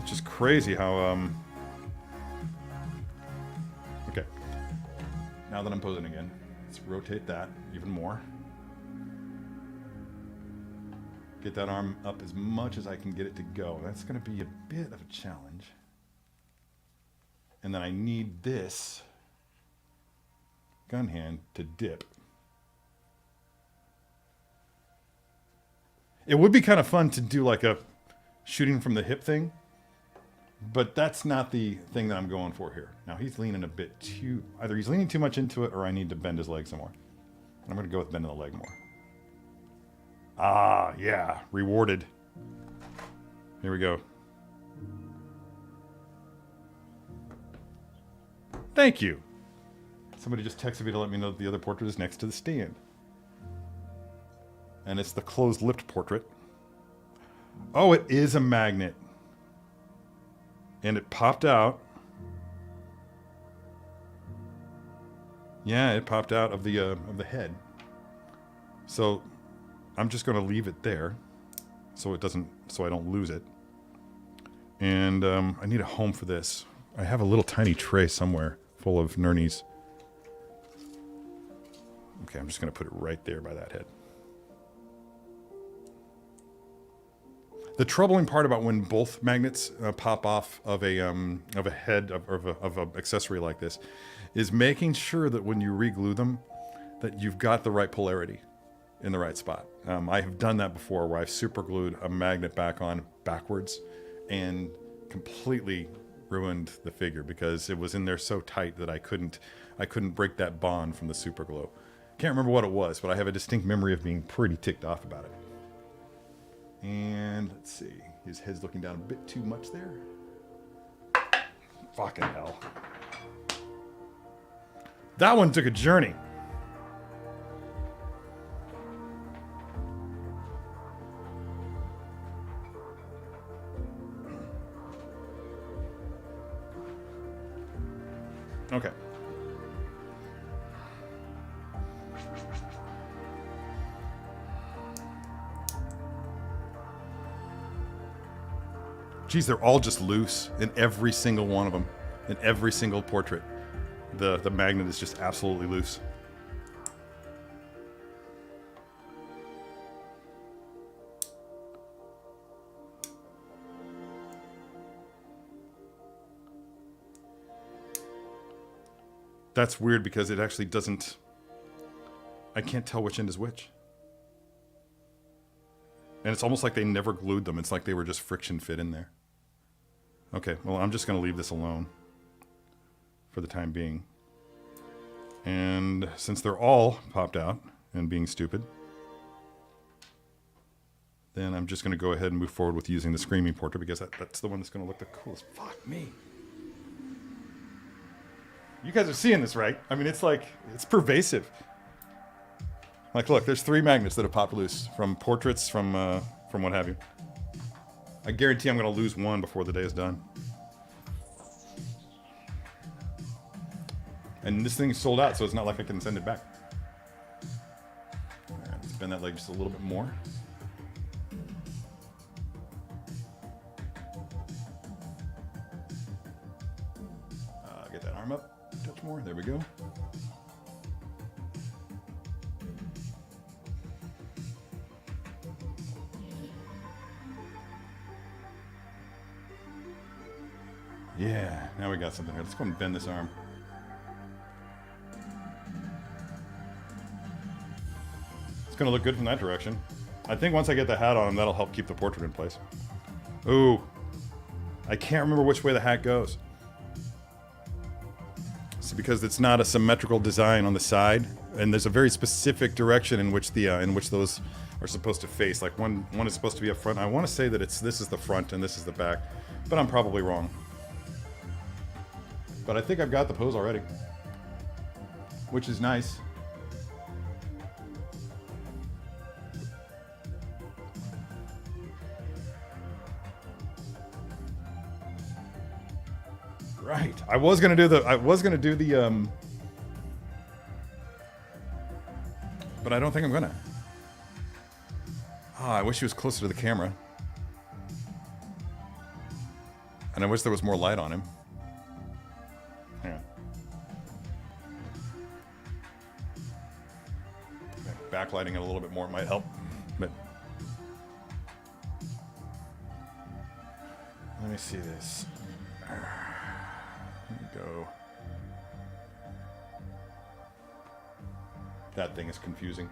It's just crazy how, okay. Now that I'm posing again, let's rotate that even more. Get that arm up as much as I can get it to go. That's going to be a bit of a challenge. And then I need this gun hand to dip. It would be kind of fun to do like a shooting from the hip thing, but that's not the thing that I'm going for here. Now he's leaning a bit too, either he's leaning too much into it or I need to bend his leg some more. I'm going to go with bending the leg more. Ah, yeah, rewarded. Here we go. Thank you. Somebody just texted me to let me know that the other portrait is next to the stand. And it's the closed-lipped portrait. Oh, it is a magnet. And it popped out. Yeah, it popped out of the head. So I'm just going to leave it there, so I don't lose it. And I need a home for this. I have a little tiny tray somewhere full of Nernies. Okay, I'm just going to put it right there by that head. The troubling part about when both magnets pop off of a head of an accessory like this is making sure that when you reglue them, that you've got the right polarity in the right spot. I have done that before where I've super glued a magnet back on backwards and completely ruined the figure because it was in there so tight that I couldn't break that bond from the super glue. Can't remember what it was, but I have a distinct memory of being pretty ticked off about it. And let's see, his head's looking down a bit too much there. Fucking hell. That one took a journey. Okay. Geez, they're all just loose in every single one of them. In every single portrait. The magnet is just absolutely loose. That's weird because it actually doesn't... I can't tell which end is which. And it's almost like they never glued them. It's like they were just friction fit in there. Okay, well, I'm just going to leave this alone for the time being. And since they're all popped out and being stupid, then I'm just going to go ahead and move forward with using the Screaming Portrait because that's the one that's going to look the coolest. Fuck me. You guys are seeing this, right? I mean, it's like, it's pervasive. Like, look, there's 3 magnets that have popped loose from portraits, from what have you. I guarantee I'm going to lose one before the day is done. And this thing is sold out, so it's not like I can send it back. All right, let's bend that leg just a little bit more. Get that arm up, touch more, there we go. Yeah, now we got something here. Let's go and bend this arm. It's going to look good from that direction. I think once I get the hat on him, that'll help keep the portrait in place. Ooh. I can't remember which way the hat goes. See, because it's not a symmetrical design on the side, and there's a very specific direction in which those are supposed to face. Like one is supposed to be up front. I want to say that this is the front and this is the back, but I'm probably wrong. But I think I've got the pose already, which is nice. Right. I was gonna do the but I don't think I'm gonna. Oh, I wish he was closer to the camera. And I wish there was more light on him. Yeah. Backlighting it a little bit more might help. But let me see this. Here we go. That thing is confusing.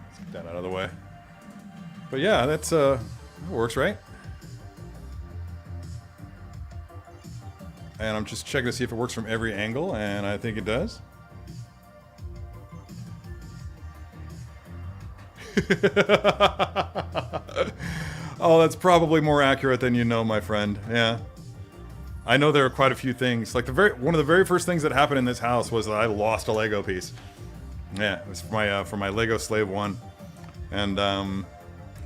Let's get that out of the way. But yeah, that works, right? And I'm just checking to see if it works from every angle, and I think it does. Oh, that's probably more accurate than you know, my friend. Yeah. I know there are quite a few things. Like one of the very first things that happened in this house was that I lost a Lego piece. Yeah, it was for my Lego Slave 1. And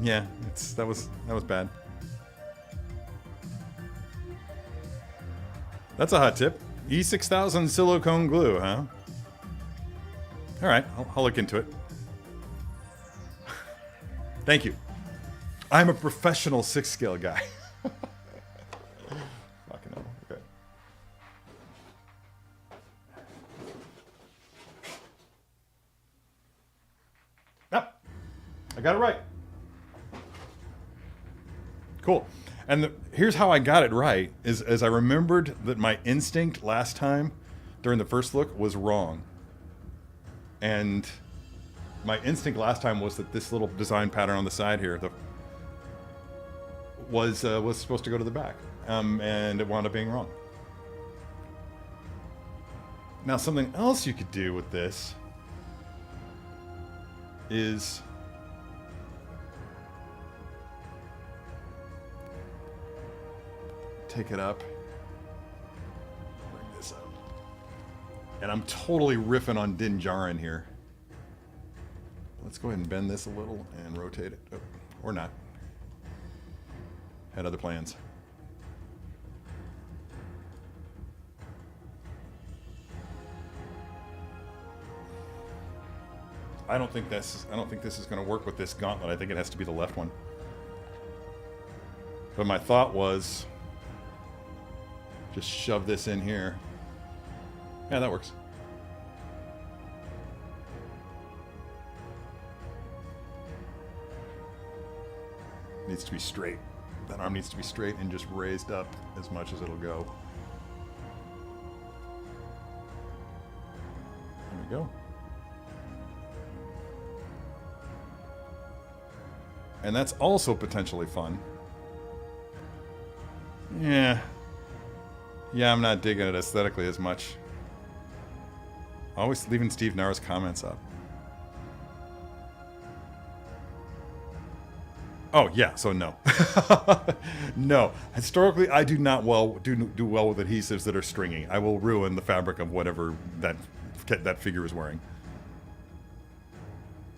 yeah, that was bad. That's a hot tip. E6000 silicone glue, huh? All right, I'll look into it. Thank you. I'm a professional 6-scale guy. Fucking hell. Okay. Yep. I got it right. Cool. And here's how I got it right, is as I remembered that my instinct last time during the first look was wrong. And my instinct last time was that this little design pattern on the side here was supposed to go to the back. And it wound up being wrong. Now, something else you could do with this is take it up, bring this up. And I'm totally riffing on Din Djarin here. Let's go ahead and bend this a little and rotate it. Oh, or not. Had other plans. I don't think this is going to work with this gauntlet. I think it has to be the left one. But my thought was just shove this in here. Yeah, that works. Needs to be straight. That arm needs to be straight and just raised up as much as it'll go. There we go. And that's also potentially fun. Yeah. Yeah, I'm not digging it aesthetically as much. Always leaving Steve Nara's comments up. Oh yeah, so no. No. Historically, I do not do well with adhesives that are stringy. I will ruin the fabric of whatever that figure is wearing.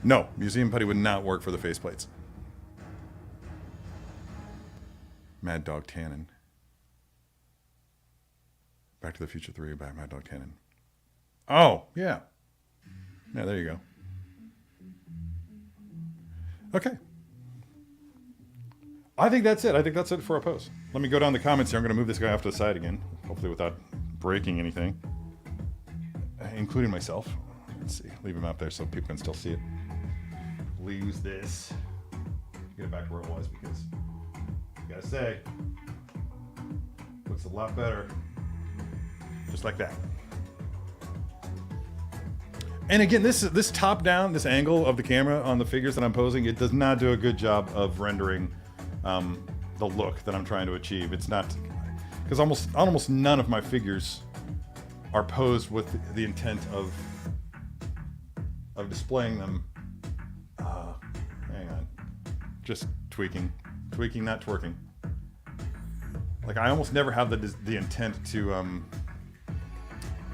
No, museum putty would not work for the faceplates. Mad Dog Tannen. Back to the Future 3 about Mad Dog Tannen. Oh, yeah. Yeah, there you go. Okay. I think that's it. I think that's it for our post. Let me go down the comments here. I'm going to move this guy off to the side again, hopefully without breaking anything, including myself. Let's see. Leave him up there so people can still see it. Lose this. Get it back to where it was because, I gotta say, looks a lot better. Just like that. And again, this top down, this angle of the camera on the figures that I'm posing, it does not do a good job of rendering the look that I'm trying to achieve. It's not, because almost none of my figures are posed with the intent of displaying them. Hang on, just tweaking, not twerking. Like I almost never have the intent to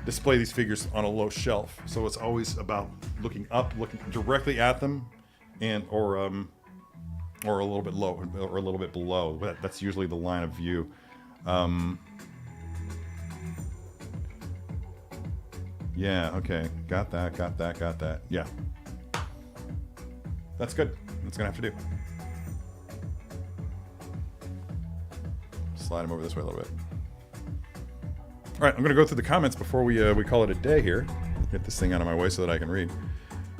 display these figures on a low shelf, so it's always about looking up, looking directly at them, and or a little bit low or a little bit below. That's usually the line of view. Yeah, okay, got that. Yeah, that's good. That's gonna have to do. Slide him over this way a little bit. All right, I'm gonna go through the comments before we call it a day here. Get this thing out of my way so that I can read.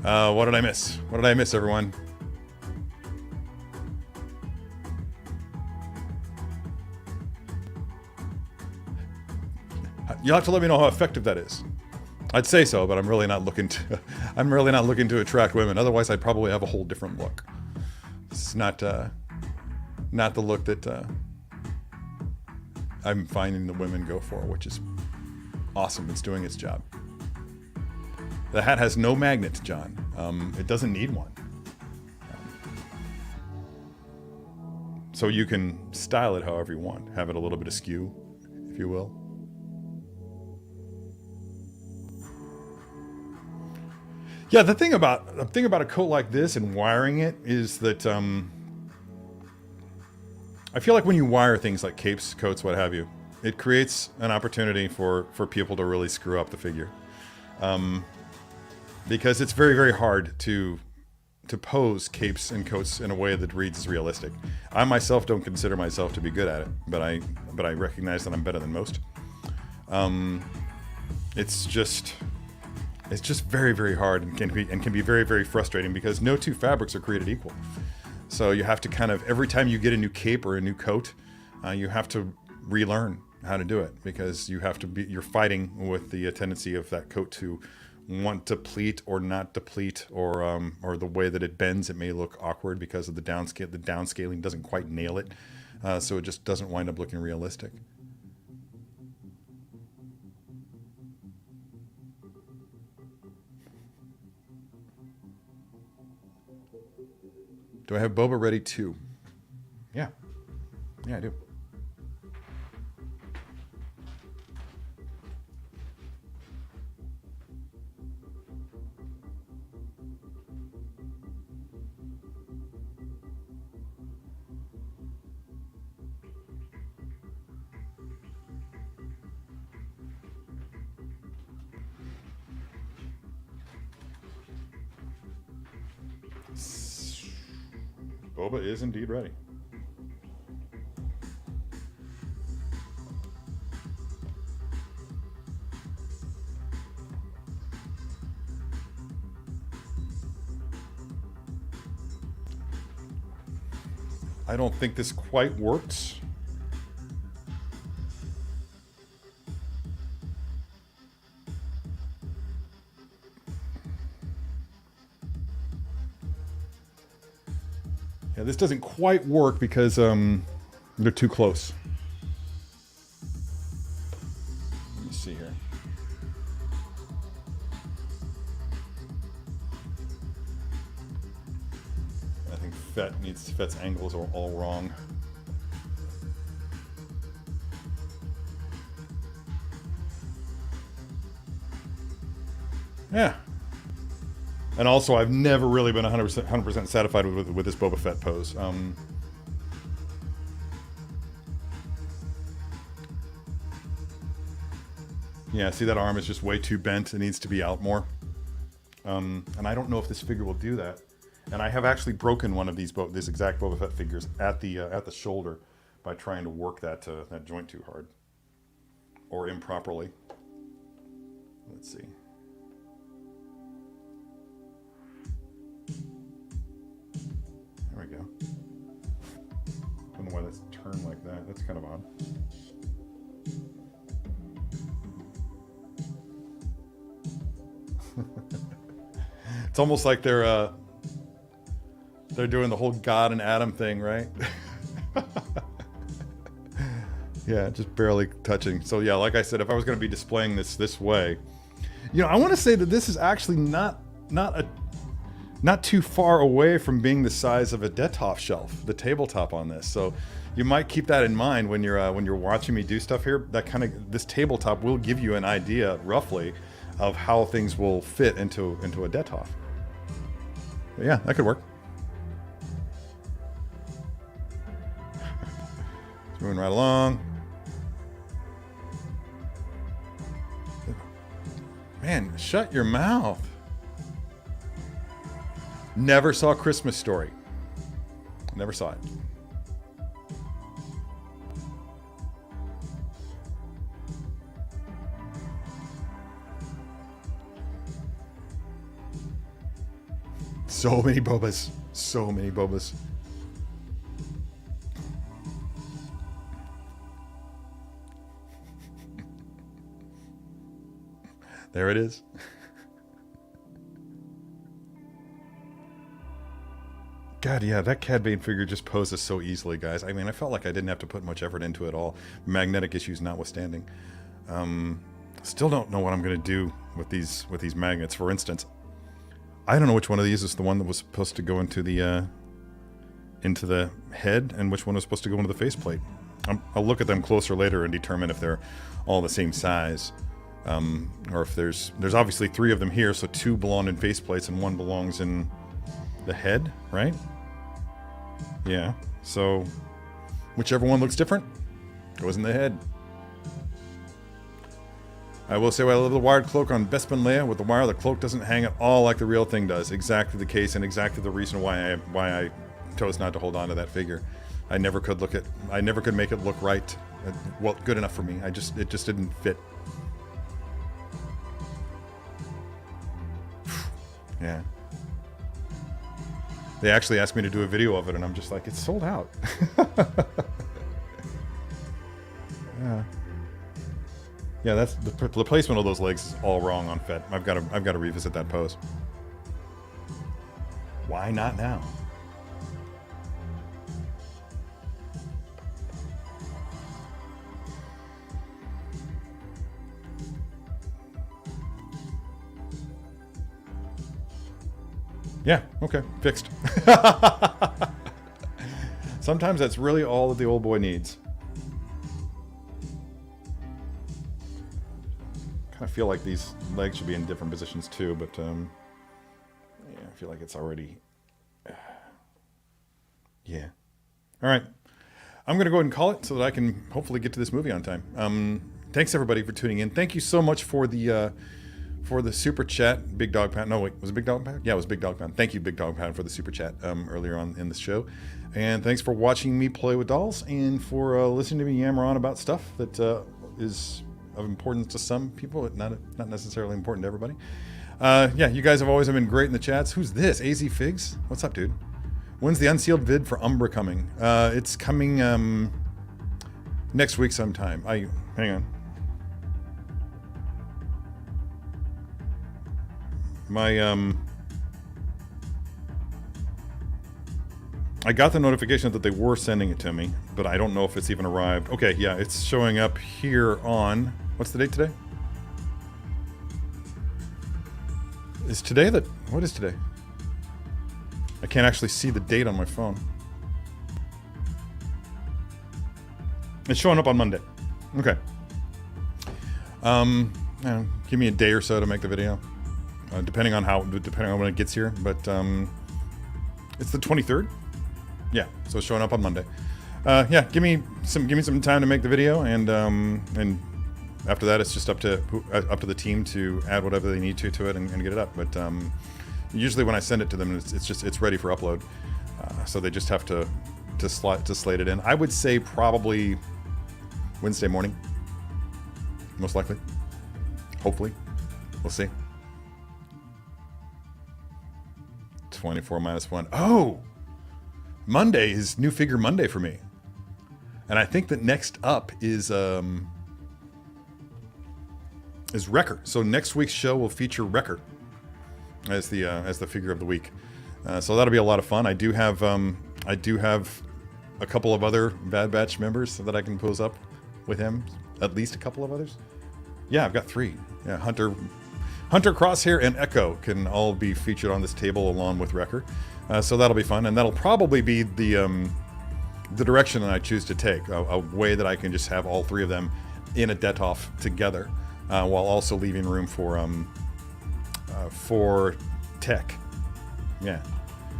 What did I miss? What did I miss, everyone? You'll have to let me know how effective that is. I'd say so, but I'm really not looking to attract women. Otherwise, I'd probably have a whole different look. It's not the look that I'm finding the women go for, which is awesome. It's doing its job. The hat has no magnet, John. It doesn't need one. So you can style it however you want. Have it a little bit askew, if you will. Yeah, the thing about a coat like this and wiring it is that I feel like when you wire things like capes, coats, what have you, it creates an opportunity for people to really screw up the figure, because it's very, very hard to pose capes and coats in a way that reads as realistic. I myself don't consider myself to be good at it, but I recognize that I'm better than most. It's just very, very hard and can be very, very frustrating because no two fabrics are created equal. So you have to kind of, every time you get a new cape or a new coat, you have to relearn how to do it because you're fighting with the tendency of that coat to want to pleat or not deplete, or the way that it bends, it may look awkward because of the downscale. The downscaling doesn't quite nail it, so it just doesn't wind up looking realistic. Do I have Boba ready too? Yeah. Yeah, I do. Boba is indeed ready. I don't think this quite works. Yeah, this doesn't quite work because they're too close. think Fett's angles are all wrong. Yeah. And also, I've never really been 100% satisfied with this Boba Fett pose. Yeah, see, that arm is just way too bent. It needs to be out more. And I don't know if this figure will do that. And I have actually broken one of these this exact Boba Fett figures at the shoulder by trying to work that joint too hard or improperly. Let's see. There we go. I don't know why that's turned like that. That's kind of odd. It's almost like they're doing the whole God and Adam thing, right? Yeah, just barely touching. So yeah, like I said, if I was going to be displaying this way, you know, I want to say that this is actually not too far away from being the size of a Detolf shelf, the tabletop on this. So you might keep that in mind when you're watching me do stuff here. This tabletop will give you an idea roughly of how things will fit into a Detolf. But yeah, that could work. It's moving right along. Man, shut your mouth. Never saw Christmas Story. Never saw it. So many Bobas. So many Bobas. There it is. God, yeah, that Cad Bane figure just poses so easily, guys. I mean, I felt like I didn't have to put much effort into it at all, magnetic issues notwithstanding. Still don't know what I'm going to do with these magnets. For instance, I don't know which one of these is the one that was supposed to go into the head, and which one was supposed to go into the faceplate. I'll look at them closer later and determine if they're all the same size, or if there's obviously 3 of them here, so 2 belong in faceplates and 1 belongs in the head, right? Yeah, so whichever one looks different goes in the head. I will say, I love the wired cloak on Bespin Leia. With the wire, the cloak doesn't hang at all like the real thing does. Exactly the case, and exactly the reason why I chose not to hold on to that figure. I never could make it look right, well, good enough for me. It just didn't fit. Yeah. They actually asked me to do a video of it, and I'm just like, it's sold out. Yeah. Yeah, that's the placement of those legs is all wrong on Fett. I've got to revisit that pose. Why not now? Yeah, okay, fixed. Sometimes that's really all that the old boy needs. I feel like these legs should be in different positions too, but yeah, I feel like it's already... yeah. All right. I'm going to go ahead and call it so that I can hopefully get to this movie on time. Thanks everybody for tuning in. Thank you so much for the super chat. Big Dog Pound. No, wait, was it Big Dog Pound? Yeah, it was Big Dog Pound. Thank you, Big Dog Pound, for the super chat earlier on in the show. And thanks for watching me play with dolls and for listening to me yammer on about stuff that is of importance to some people, not necessarily important to everybody. Yeah, you guys have always been great in the chats. Who's this? AZ Figs? What's up, dude? When's the unsealed vid for Umbra coming? It's coming next week sometime. Hang on. I got the notification that they were sending it to me, but I don't know if it's even arrived. Okay, yeah, it's showing up here on... What's the date today? Is today the... What is today? I can't actually see the date on my phone. It's showing up on Monday. Okay. Give me a day or so to make the video, depending on when it gets here. But it's the 23rd. Yeah, so it's showing up on Monday. Yeah, give me some time to make the video, and after that, it's just up to the team to add whatever they need to it and get it up. But usually when I send it to them, it's ready for upload. So they just have to slate it in. I would say probably Wednesday morning, most likely. Hopefully, we'll see. 24 minus 1. Oh, Monday is New Figure Monday for me, and I think that next up is Wrecker. So next week's show will feature Wrecker as the figure of the week. So that'll be a lot of fun. I do have a couple of other Bad Batch members that I can pose up with him. At least a couple of others. Yeah, I've got 3. Yeah, Hunter, Crosshair, and Echo can all be featured on this table along with Wrecker. So that'll be fun, and that'll probably be the direction that I choose to take. A way that I can just have all 3 of them in a det-off together, while also leaving room for Tech. Yeah,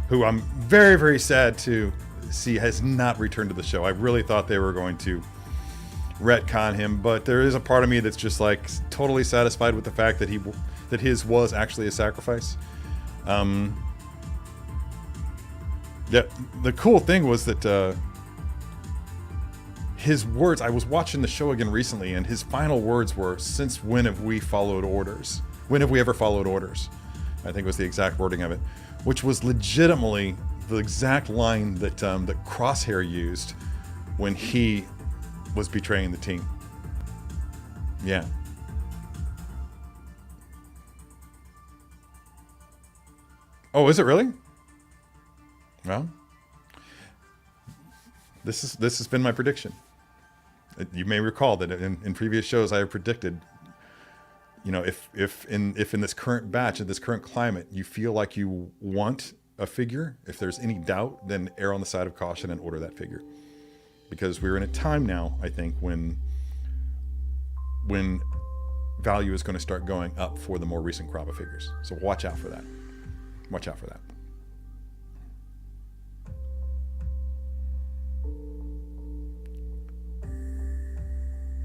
who I'm very, very sad to see has not returned to the show. I really thought they were going to retcon him, but there is a part of me that's just like totally satisfied with the fact that his was actually a sacrifice. The cool thing was that his words, I was watching the show again recently, and his final words were, "Since when have we followed orders? When have we ever followed orders?" I think was the exact wording of it, which was legitimately the exact line that that Crosshair used when he was betraying the team. Yeah. Oh, is it really? Well, this has been my prediction. You may recall that in previous shows I have predicted, you know, if in this current batch, in this current climate, you feel like you want a figure, if there's any doubt, then err on the side of caution and order that figure. Because we're in a time now, I think, when value is going to start going up for the more recent crop of figures. So watch out for that. Watch out for that.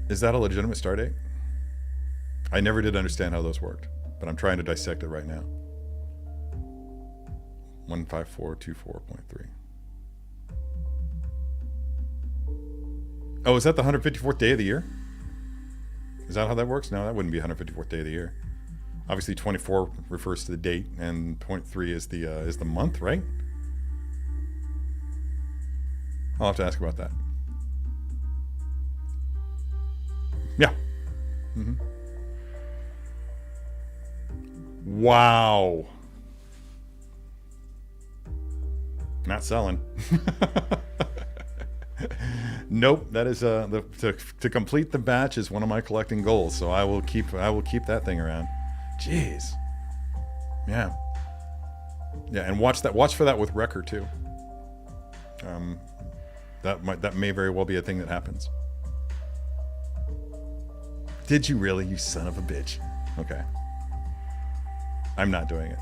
Is that a legitimate start date? I never did understand how those worked, but I'm trying to dissect it right now. 15424.3. Oh, is that the 154th day of the year? Is that how that works? No, that wouldn't be 154th day of the year. Obviously, 24 refers to the date, and 0.3 is the month, right? I'll have to ask about that. Yeah. Mm-hmm. Wow. Not selling. Nope, that is to complete the batch is one of my collecting goals, so I will keep that thing around. Jeez. Yeah. Yeah, and watch for that with Wrecker too. That may very well be a thing that happens. Did you really, you son of a bitch? Okay. I'm not doing it.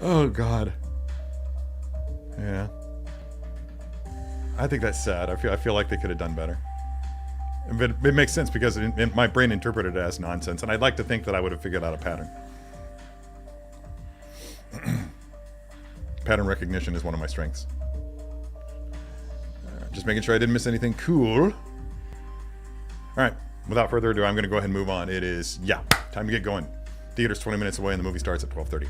Oh God. Yeah. I think that's sad. I feel like they could have done better. But it makes sense because my brain interpreted it as nonsense, and I'd like to think that I would have figured out a pattern. Pattern recognition is one of my strengths. Just making sure I didn't miss anything cool. All right. Without further ado, I'm going to go ahead and move on. It is, time to get going. Theater's 20 minutes away and the movie starts at 12:30.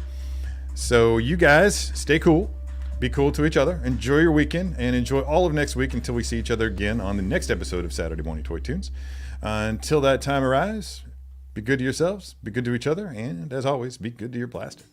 So you guys, stay cool. Be cool to each other. Enjoy your weekend and enjoy all of next week until we see each other again on the next episode of Saturday Morning Toy Tunes. Until that time arrives, be good to yourselves, be good to each other, and as always, be good to your plastic.